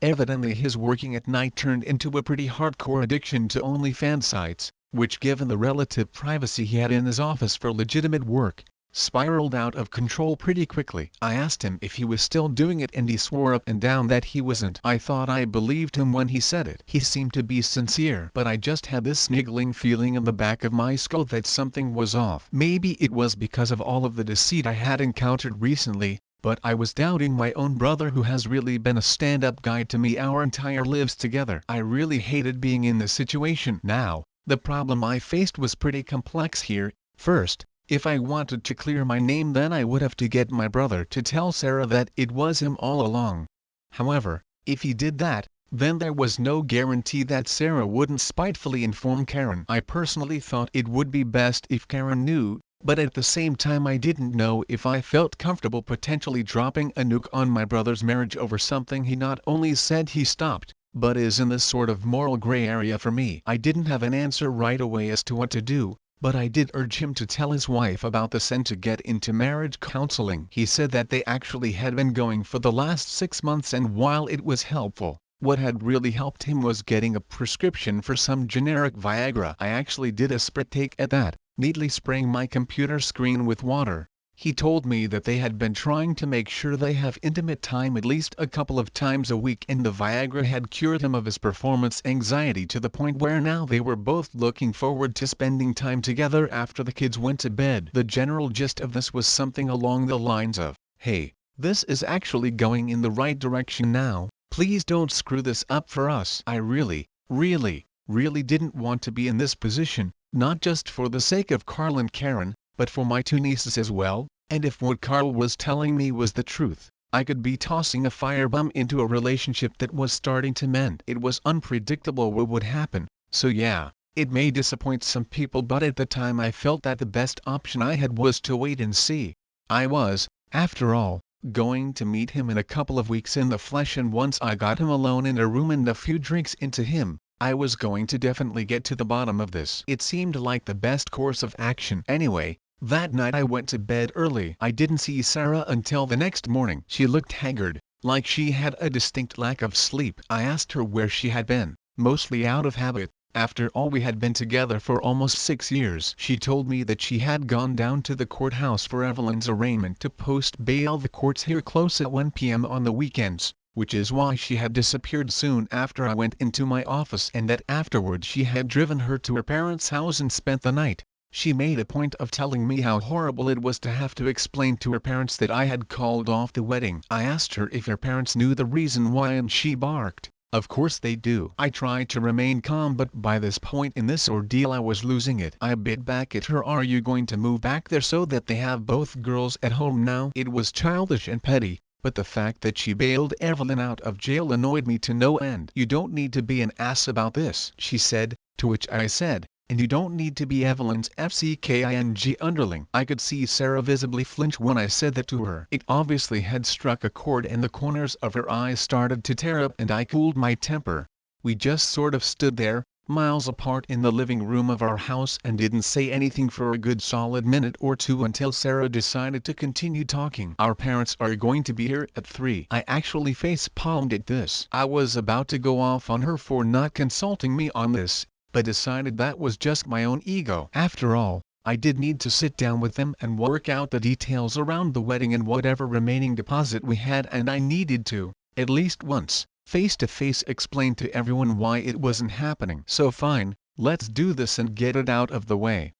Evidently his working at night turned into a pretty hardcore addiction to OnlyFans sites, which, given the relative privacy he had in his office for legitimate work, spiraled out of control pretty quickly. I asked him if he was still doing it and he swore up and down that he wasn't. I thought I believed him when he said it. He seemed to be sincere, but I just had this niggling feeling in the back of my skull that something was off. Maybe it was because of all of the deceit I had encountered recently, but I was doubting my own brother who has really been a stand-up guy to me our entire lives together. I really hated being in this situation. Now, the problem I faced was pretty complex here. First, if I wanted to clear my name, then I would have to get my brother to tell Sarah that it was him all along. However, if he did that, then there was no guarantee that Sarah wouldn't spitefully inform Karen. I personally thought it would be best if Karen knew, but at the same time I didn't know if I felt comfortable potentially dropping a nuke on my brother's marriage over something he not only said he stopped, but is in this sort of moral gray area for me. I didn't have an answer right away as to what to do, but I did urge him to tell his wife about this and to get into marriage counseling. He said that they actually had been going for the last 6 months, and while it was helpful, what had really helped him was getting a prescription for some generic Viagra. I actually did a spit take at that, neatly spraying my computer screen with water. He told me that they had been trying to make sure they have intimate time at least a couple of times a week, and the Viagra had cured him of his performance anxiety to the point where now they were both looking forward to spending time together after the kids went to bed. The general gist of this was something along the lines of, "Hey, this is actually going in the right direction now, please don't screw this up for us." I really didn't want to be in this position, not just for the sake of Carl and Karen, but for my two nieces as well, and if what Carl was telling me was the truth, I could be tossing a firebomb into a relationship that was starting to mend. It was unpredictable what would happen, so yeah, it may disappoint some people, but at the time I felt that the best option I had was to wait and see. I was, after all, going to meet him in a couple of weeks in the flesh, and once I got him alone in a room and a few drinks into him, I was going to definitely get to the bottom of this. It seemed like the best course of action. Anyway, that night I went to bed early. I didn't see Sarah until the next morning. She looked haggard, like she had a distinct lack of sleep. I asked her where she had been, mostly out of habit. After all, we had been together for almost 6 years. She told me that she had gone down to the courthouse for Evelyn's arraignment to post bail. The courts here close at 1 p.m. on the weekends, which is why she had disappeared soon after I went into my office, and that afterwards she had driven her to her parents' house and spent the night. She made a point of telling me how horrible it was to have to explain to her parents that I had called off the wedding. I asked her if her parents knew the reason why, and she barked, "Of course they do." I tried to remain calm, but by this point in this ordeal I was losing it. I bit back at her. "Are you going to move back there so that they have both girls at home now?" It was childish and petty, but the fact that she bailed Evelyn out of jail annoyed me to no end. "You don't need to be an ass about this," she said, to which I said, "And you don't need to be Evelyn's FCKING underling." I could see Sarah visibly flinch when I said that to her. It obviously had struck a chord, and the corners of her eyes started to tear up, and I cooled my temper. We just sort of stood there, miles apart in the living room of our house, and didn't say anything for a good solid minute or two until Sarah decided to continue talking. "Our parents are going to be here at 3. I actually face-palmed at this. I was about to go off on her for not consulting me on this, but decided that was just my own ego. After all, I did need to sit down with them and work out the details around the wedding and whatever remaining deposit we had, and I needed to, at least once, face-to-face explain to everyone why it wasn't happening. So fine, let's do this and get it out of the way."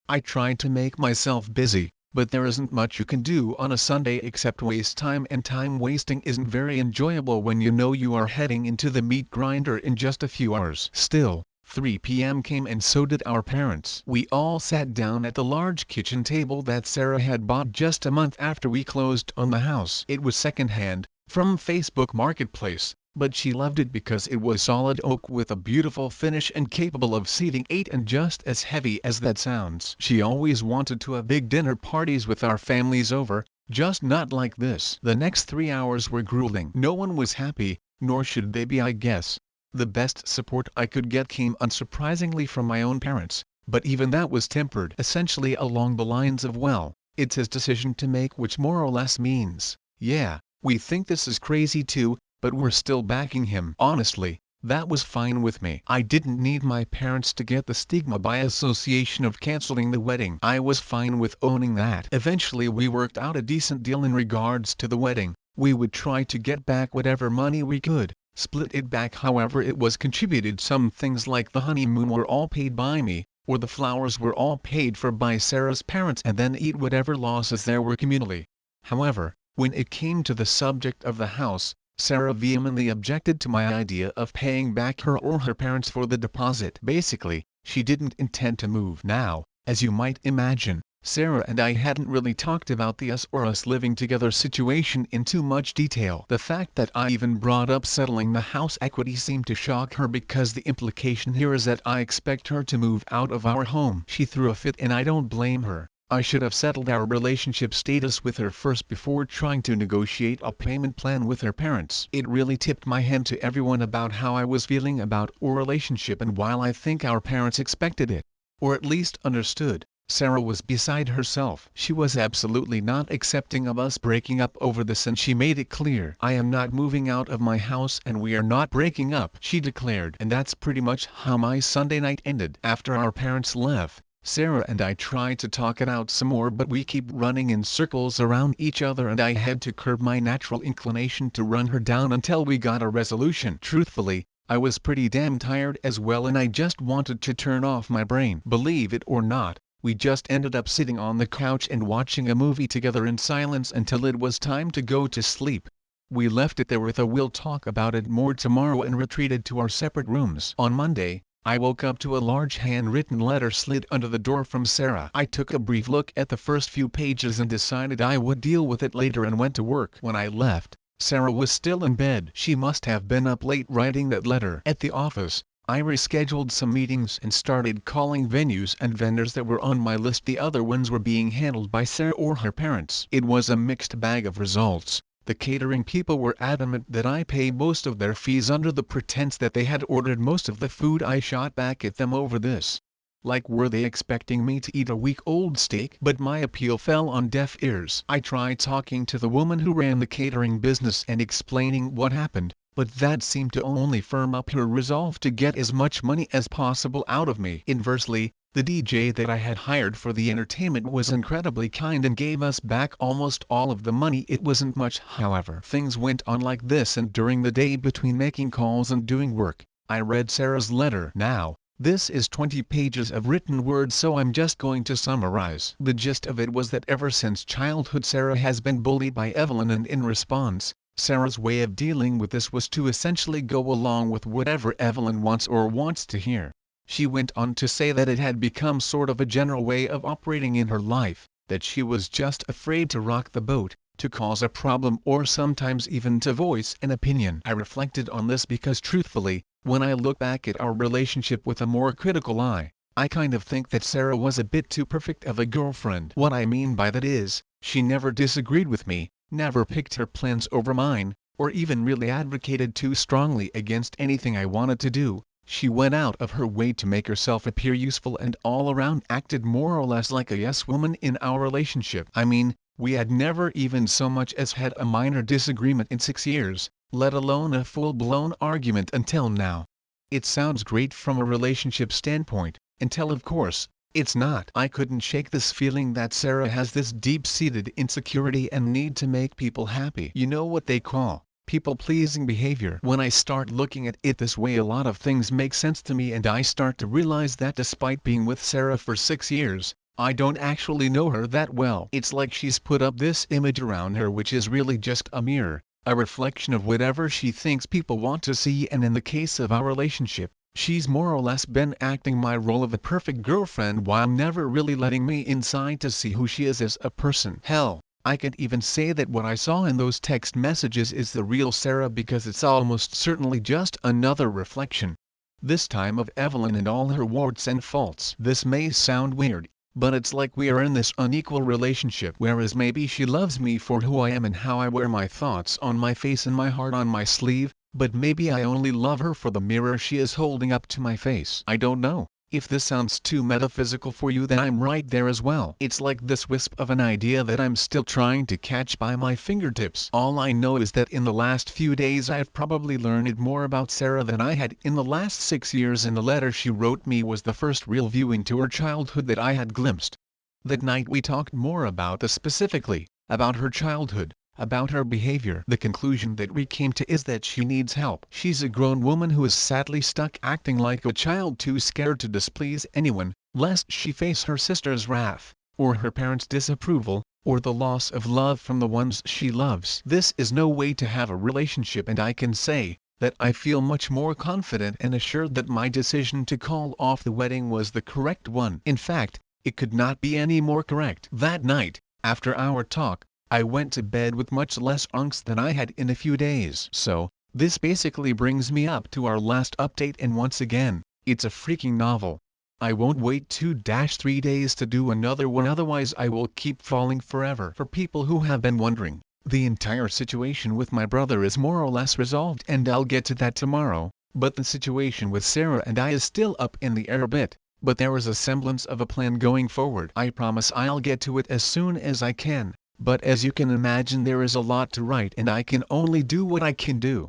I tried to make myself busy, but there isn't much you can do on a Sunday except waste time, and time wasting isn't very enjoyable when you know you are heading into the meat grinder in just a few hours. Still, 3 p.m. came, and so did our parents. We all sat down at the large kitchen table that Sarah had bought just a month after we closed on the house. It was second-hand, from Facebook Marketplace, but she loved it because it was solid oak with a beautiful finish and capable of seating 8, and just as heavy as that sounds. She always wanted to have big dinner parties with our families over, just not like this. The next 3 hours were grueling. No one was happy, nor should they be, I guess. The best support I could get came unsurprisingly from my own parents, but even that was tempered essentially along the lines of, "Well, it's his decision to make," which more or less means, "Yeah, we think this is crazy too, but we're still backing him." Honestly, That was fine with me. I didn't need my parents to get the stigma by association of canceling the wedding. I was fine with owning that. Eventually we worked out a decent deal in regards to the wedding. We would try to get back whatever money we could, split it back however it was contributed. Some things like the honeymoon were all paid by me, or the flowers were all paid for by Sarah's parents, and then eat whatever losses there were communally. However, when it came to the subject of the house, Sarah vehemently objected to my idea of paying back her or her parents for the deposit. Basically, she didn't intend to move. Now, as you might imagine, Sarah and I hadn't really talked about the us living together situation in too much detail. The fact that I even brought up settling the house equity seemed to shock her, because the implication here is that I expect her to move out of our home. She threw a fit, and I don't blame her. I should have settled our relationship status with her first before trying to negotiate a payment plan with her parents. It really tipped my hand to everyone about how I was feeling about our relationship, and while I think our parents expected it, or at least understood, Sarah was beside herself. She was absolutely not accepting of us breaking up over this, and she made it clear. "I am not moving out of my house and we are not breaking up," she declared. And that's pretty much how my Sunday night ended. After our parents left, Sarah and I tried to talk it out some more, but we keep running in circles around each other, and I had to curb my natural inclination to run her down until we got a resolution. Truthfully, I was pretty damn tired as well, and I just wanted to turn off my brain. Believe it or not, we just ended up sitting on the couch and watching a movie together in silence until it was time to go to sleep. We left it there with a "we'll talk about it more tomorrow" and retreated to our separate rooms. On Monday, I woke up to a large handwritten letter slid under the door from Sarah. I took a brief look at the first few pages and decided I would deal with it later and went to work. When I left, Sarah was still in bed. She must have been up late writing that letter. At the office, I rescheduled some meetings and started calling venues and vendors that were on my list. The other ones were being handled by Sarah or her parents. It was a mixed bag of results. The catering people were adamant that I pay most of their fees under the pretense that they had ordered most of the food. I shot back at them over this. Like, were they expecting me to eat a week-old steak? But my appeal fell on deaf ears. I tried talking to the woman who ran the catering business and explaining what happened, but that seemed to only firm up her resolve to get as much money as possible out of me. Inversely, the DJ that I had hired for the entertainment was incredibly kind and gave us back almost all of the money. It wasn't much, however. Things went on like this, and during the day between making calls and doing work, I read Sarah's letter. Now, this is 20 pages of written words, so I'm just going to summarize. The gist of it was that ever since childhood Sarah has been bullied by Evelyn, and in response, Sarah's way of dealing with this was to essentially go along with whatever Evelyn wants to hear. She went on to say that it had become sort of a general way of operating in her life, that she was just afraid to rock the boat, to cause a problem, or sometimes even to voice an opinion. I reflected on this because truthfully, when I look back at our relationship with a more critical eye, I kind of think that Sarah was a bit too perfect of a girlfriend. What I mean by that is, she never disagreed with me, never picked her plans over mine, or even really advocated too strongly against anything I wanted to do. She went out of her way to make herself appear useful and all around acted more or less like a yes woman in our relationship. I mean, we had never even so much as had a minor disagreement in 6 years, let alone a full-blown argument until now. It sounds great from a relationship standpoint, until of course, it's not. I couldn't shake this feeling that Sarah has this deep-seated insecurity and need to make people happy. You know what they call people-pleasing behavior. When I start looking at it this way, a lot of things make sense to me, and I start to realize that despite being with Sarah for 6 years, I don't actually know her that well. It's like she's put up this image around her which is really just a mirror, a reflection of whatever she thinks people want to see, and in the case of our relationship, she's more or less been acting my role of a perfect girlfriend while never really letting me inside to see who she is as a person. Hell, I can't even say that what I saw in those text messages is the real Sarah, because it's almost certainly just another reflection, this time of Evelyn and all her warts and faults. This may sound weird, but it's like we are in this unequal relationship, whereas maybe she loves me for who I am and how I wear my thoughts on my face and my heart on my sleeve, but maybe I only love her for the mirror she is holding up to my face. I don't know. If this sounds too metaphysical for you, then I'm right there as well. It's like this wisp of an idea that I'm still trying to catch by my fingertips. All I know is that in the last few days I've probably learned more about Sarah than I had in the last 6 years, and the letter she wrote me was the first real view into her childhood that I had glimpsed. That night we talked more about this specifically, about her childhood, about her behavior. The conclusion that we came to is that she needs help. She's a grown woman who is sadly stuck acting like a child, too scared to displease anyone, lest she face her sister's wrath, or her parents' disapproval, or the loss of love from the ones she loves. This is no way to have a relationship, and I can say that I feel much more confident and assured that my decision to call off the wedding was the correct one. In fact, it could not be any more correct. That night, after our talk, I went to bed with much less angst than I had in a few days. So, this basically brings me up to our last update, and once again, it's a freaking novel. I won't wait 2-3 days to do another one, otherwise I will keep falling forever. For people who have been wondering, the entire situation with my brother is more or less resolved, and I'll get to that tomorrow, but the situation with Sarah and I is still up in the air a bit. But there is a semblance of a plan going forward. I promise I'll get to it as soon as I can. But as you can imagine, there is a lot to write, and I can only do what I can do.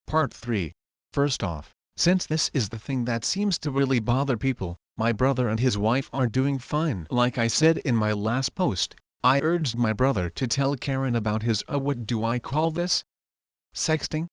Part 3. First off, since this is the thing that seems to really bother people, my brother and his wife are doing fine. Like I said in my last post, I urged my brother to tell Karen about his what do I call this? Sexting?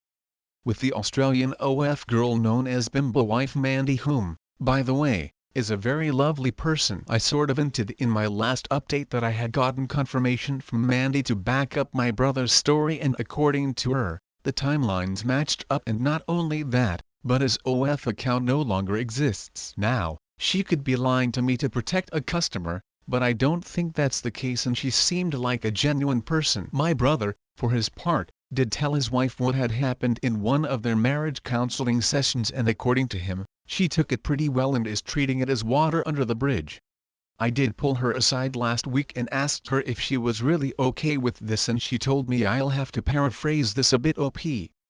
With the Australian OF girl known as Bimbo wife Mandy, whom, by the way, is a very lovely person. I sort of hinted in my last update that I had gotten confirmation from Mandy to back up my brother's story, and according to her, the timelines matched up, and not only that, but his OF account no longer exists. Now, she could be lying to me to protect a customer, but I don't think that's the case, and she seemed like a genuine person. My brother, for his part, did tell his wife what had happened in one of their marriage counseling sessions, and according to him, she took it pretty well and is treating it as water under the bridge. I did pull her aside last week and asked her if she was really okay with this, and she told me, I'll have to paraphrase this a bit, OP,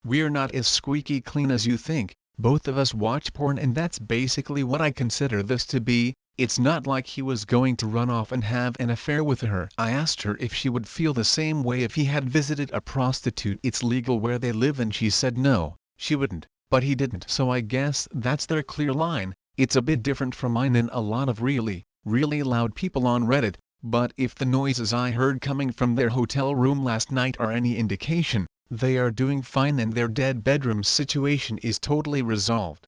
we're not as squeaky clean as you think, both of us watch porn, and that's basically what I consider this to be. It's not like he was going to run off and have an affair with her. I asked her if she would feel the same way if he had visited a prostitute. It's legal where they live, and she said no, she wouldn't. But he didn't. So I guess that's their clear line. It's a bit different from mine and a lot of really loud people on Reddit, but if the noises I heard coming from their hotel room last night are any indication, they are doing fine and their dead bedroom situation is totally resolved.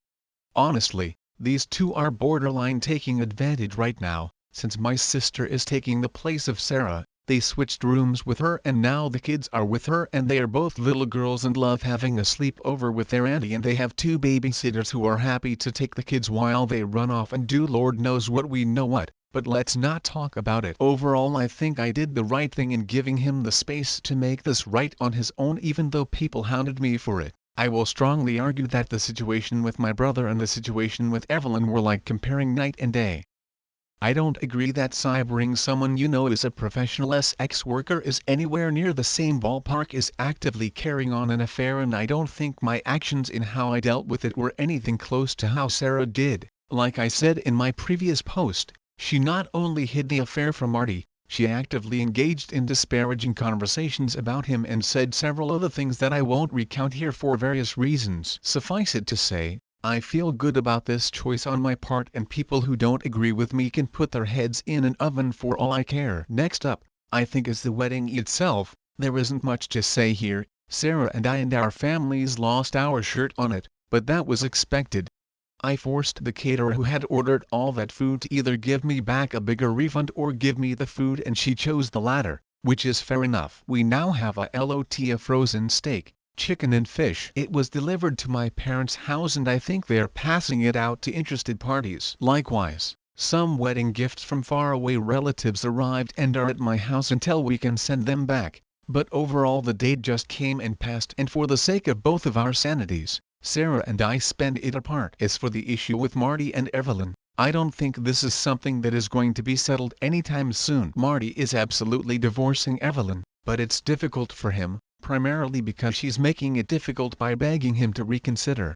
Honestly, these two are borderline taking advantage right now, since my sister is taking the place of Sarah. They switched rooms with her, and now the kids are with her, and they are both little girls and love having a sleepover with their auntie, and they have 2 babysitters who are happy to take the kids while they run off and do Lord knows what. We know what, but let's not talk about it. Overall, I think I did the right thing in giving him the space to make this right on his own, even though people hounded me for it. I will strongly argue that the situation with my brother and the situation with Evelyn were like comparing night and day. I don't agree that cybering someone you know is a professional sex worker is anywhere near the same ballpark as actively carrying on an affair, and I don't think my actions in how I dealt with it were anything close to how Sarah did. Like I said in my previous post, she not only hid the affair from Marty, she actively engaged in disparaging conversations about him and said several other things that I won't recount here for various reasons. Suffice it to say, I feel good about this choice on my part, and people who don't agree with me can put their heads in an oven for all I care. Next up, I think, is the wedding itself. There isn't much to say here. Sarah and I and our families lost our shirt on it, but that was expected. I forced the caterer who had ordered all that food to either give me back a bigger refund or give me the food, and she chose the latter, which is fair enough. We now have a frozen steak, chicken and fish. It was delivered to my parents' house, and I think they're passing it out to interested parties. Likewise, some wedding gifts from faraway relatives arrived and are at my house until we can send them back. But overall, the date just came and passed, and for the sake of both of our sanities, Sarah and I spend it apart. As for the issue with Marty and Evelyn, I don't think this is something that is going to be settled anytime soon. Marty is absolutely divorcing Evelyn, but it's difficult for him, primarily because she's making it difficult by begging him to reconsider.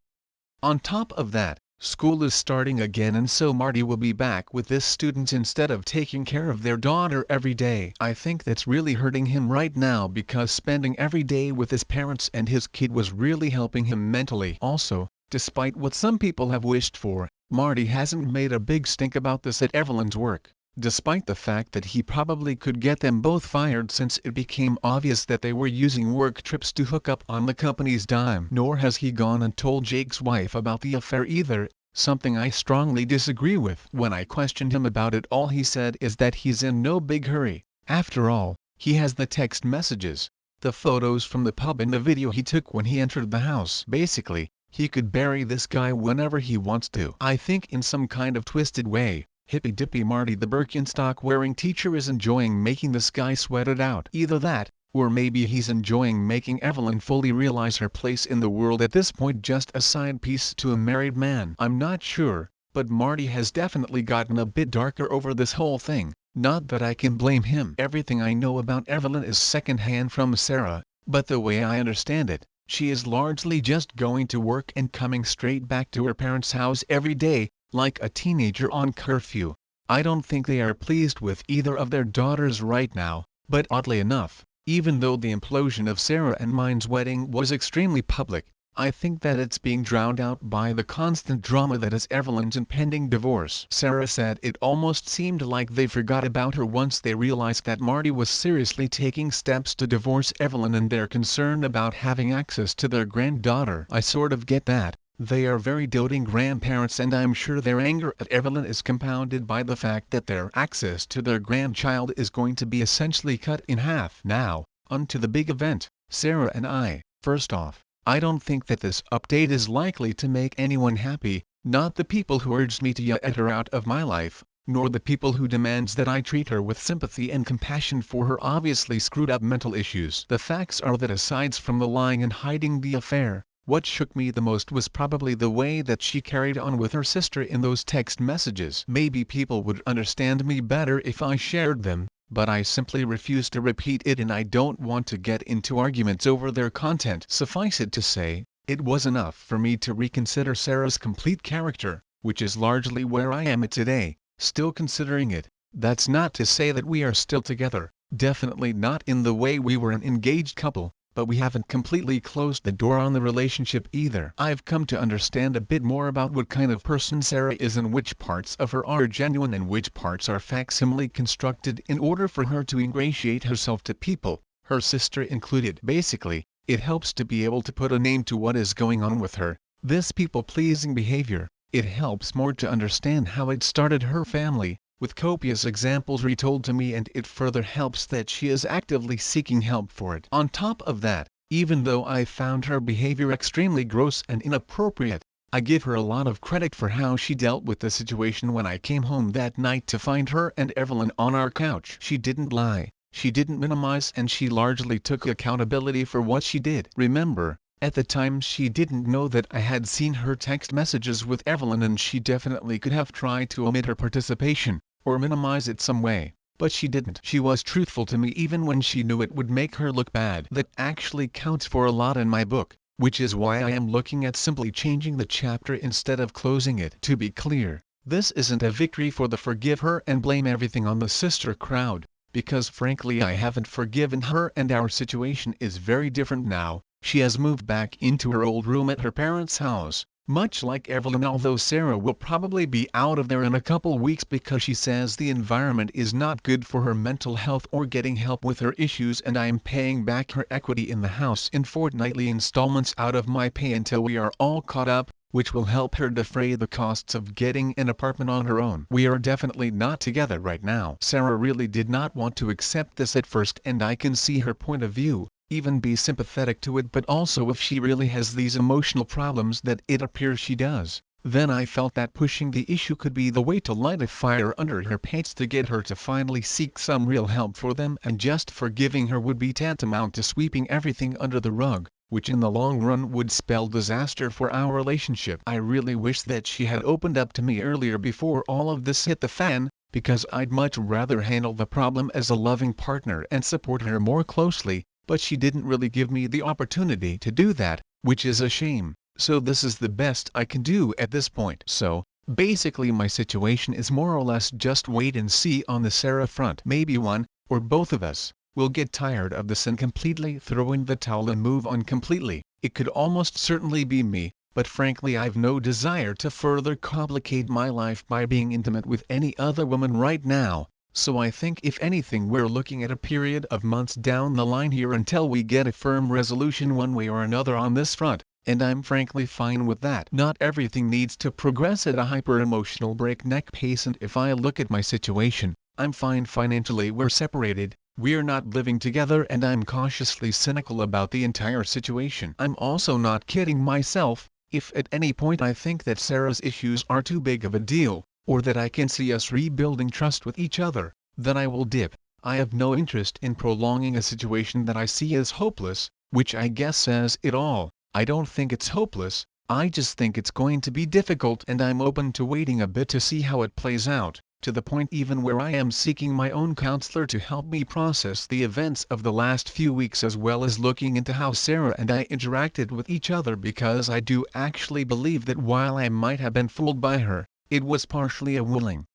On top of that, School is starting again and so Marty will be back with this student instead of taking care of their daughter every day. I think that's really hurting him right now because spending every day with his parents and his kid was really helping him mentally. Also, despite what some people have wished for, Marty hasn't made a big stink about this at Evelyn's work, despite the fact that he probably could get them both fired since it became obvious that they were using work trips to hook up on the company's dime. Nor has he gone and told Jake's wife about the affair either, something I strongly disagree with. When I questioned him about it, all he said is that he's in no big hurry. After all, he has the text messages, the photos from the pub and the video he took when he entered the house. Basically, he could bury this guy whenever he wants to. I think in some kind of twisted way, hippy-dippy Marty the Birkenstock-wearing teacher is enjoying making this guy sweat it out. Either that, or maybe he's enjoying making Evelyn fully realize her place in the world at this point, just a side piece to a married man. I'm not sure, but Marty has definitely gotten a bit darker over this whole thing. Not that I can blame him. Everything I know about Evelyn is secondhand from Sarah, but the way I understand it, she is largely just going to work and coming straight back to her parents' house every day, like a teenager on curfew. I don't think they are pleased with either of their daughters right now, but oddly enough, even though the implosion of Sarah and mine's wedding was extremely public, I think that it's being drowned out by the constant drama that is Evelyn's impending divorce. Sarah said it almost seemed like they forgot about her once they realized that Marty was seriously taking steps to divorce Evelyn and they're concerned about having access to their granddaughter. I sort of get that. They are very doting grandparents and I'm sure their anger at Evelyn is compounded by the fact that their access to their grandchild is going to be essentially cut in half. Now, onto the big event, Sarah and I. First off, I don't think that this update is likely to make anyone happy, not the people who urged me to get her out of my life, nor the people who demands that I treat her with sympathy and compassion for her obviously screwed up mental issues. The facts are that aside from the lying and hiding the affair, what shook me the most was probably the way that she carried on with her sister in those text messages. Maybe people would understand me better if I shared them, but I simply refuse to repeat it and I don't want to get into arguments over their content. Suffice it to say, it was enough for me to reconsider Sarah's complete character, which is largely where I am at today, still considering it. That's not to say that we are still together, definitely not in the way we were an engaged couple, but we haven't completely closed the door on the relationship either. I've come to understand a bit more about what kind of person Sarah is and which parts of her are genuine and which parts are facsimile constructed in order for her to ingratiate herself to people, her sister included. Basically, it helps to be able to put a name to what is going on with her, this people-pleasing behavior. It helps more to understand how it started her family, with copious examples retold to me, and it further helps that she is actively seeking help for it. On top of that, even though I found her behavior extremely gross and inappropriate, I give her a lot of credit for how she dealt with the situation when I came home that night to find her and Evelyn on our couch. She didn't lie, she didn't minimize, and she largely took accountability for what she did. Remember, at the time she didn't know that I had seen her text messages with Evelyn and she definitely could have tried to omit her participation, or minimize it some way, but she didn't. She was truthful to me even when she knew it would make her look bad. That actually counts for a lot in my book, which is why I am looking at simply changing the chapter instead of closing it. To be clear, this isn't a victory for the forgive her and blame everything on the sister crowd, because frankly I haven't forgiven her and our situation is very different now. She has moved back into her old room at her parents' house, much like Evelyn, although Sarah will probably be out of there in a couple weeks because she says the environment is not good for her mental health or getting help with her issues, and I am paying back her equity in the house in fortnightly installments out of my pay until we are all caught up, which will help her defray the costs of getting an apartment on her own. We are definitely not together right now. Sarah really did not want to accept this at first, and I can see her point of view, even be sympathetic to it, but also if she really has these emotional problems that it appears she does, then I felt that pushing the issue could be the way to light a fire under her pants to get her to finally seek some real help for them, and just forgiving her would be tantamount to sweeping everything under the rug, which in the long run would spell disaster for our relationship. I really wish that she had opened up to me earlier before all of this hit the fan, because I'd much rather handle the problem as a loving partner and support her more closely, but she didn't really give me the opportunity to do that, which is a shame. so this is the best I can do at this point. So, basically my situation is more or less just wait and see on the Sarah front. Maybe one, or both of us, will get tired of this and completely throw in the towel and move on completely. It could almost certainly be me, but frankly I've no desire to further complicate my life by being intimate with any other woman right now. So I think if anything we're looking at a period of months down the line here until we get a firm resolution one way or another on this front, and I'm frankly fine with that. Not everything needs to progress at a hyper-emotional breakneck pace, and if I look at my situation, I'm fine financially, we're separated, we're not living together, and I'm cautiously cynical about the entire situation. I'm also not kidding myself. If at any point I think that Sarah's issues are too big of a deal, or that I can see us rebuilding trust with each other, then I will dip. I have no interest in prolonging a situation that I see as hopeless, which I guess says it all. I don't think it's hopeless, I just think it's going to be difficult, and I'm open to waiting a bit to see how it plays out, to the point even where I am seeking my own counselor to help me process the events of the last few weeks, as well as looking into how Sarah and I interacted with each other, because I do actually believe that while I might have been fooled by her, it was partially a willing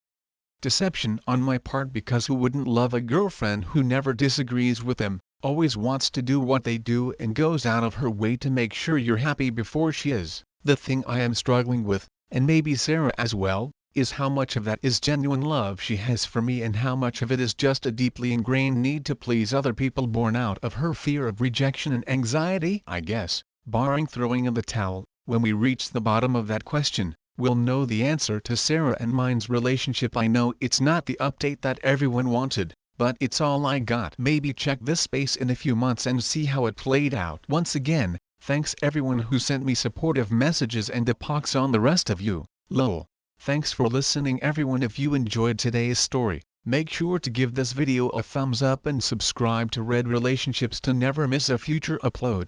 deception on my part, because who wouldn't love a girlfriend who never disagrees with them, always wants to do what they do, and goes out of her way to make sure you're happy before she is? The thing I am struggling with, and maybe Sarah as well, is how much of that is genuine love she has for me and how much of it is just a deeply ingrained need to please other people born out of her fear of rejection and anxiety. I guess, barring throwing in the towel, when we reach the bottom of that question, we'll know the answer to Sarah and mine's relationship. I know it's not the update that everyone wanted, but it's all I got. Maybe check this space in a few months and see how it played out. Once again, thanks everyone who sent me supportive messages, and a pox on the rest of you. Lol. Thanks for listening everyone. If you enjoyed today's story, make sure to give this video a thumbs up and subscribe to Red Relationships to never miss a future upload.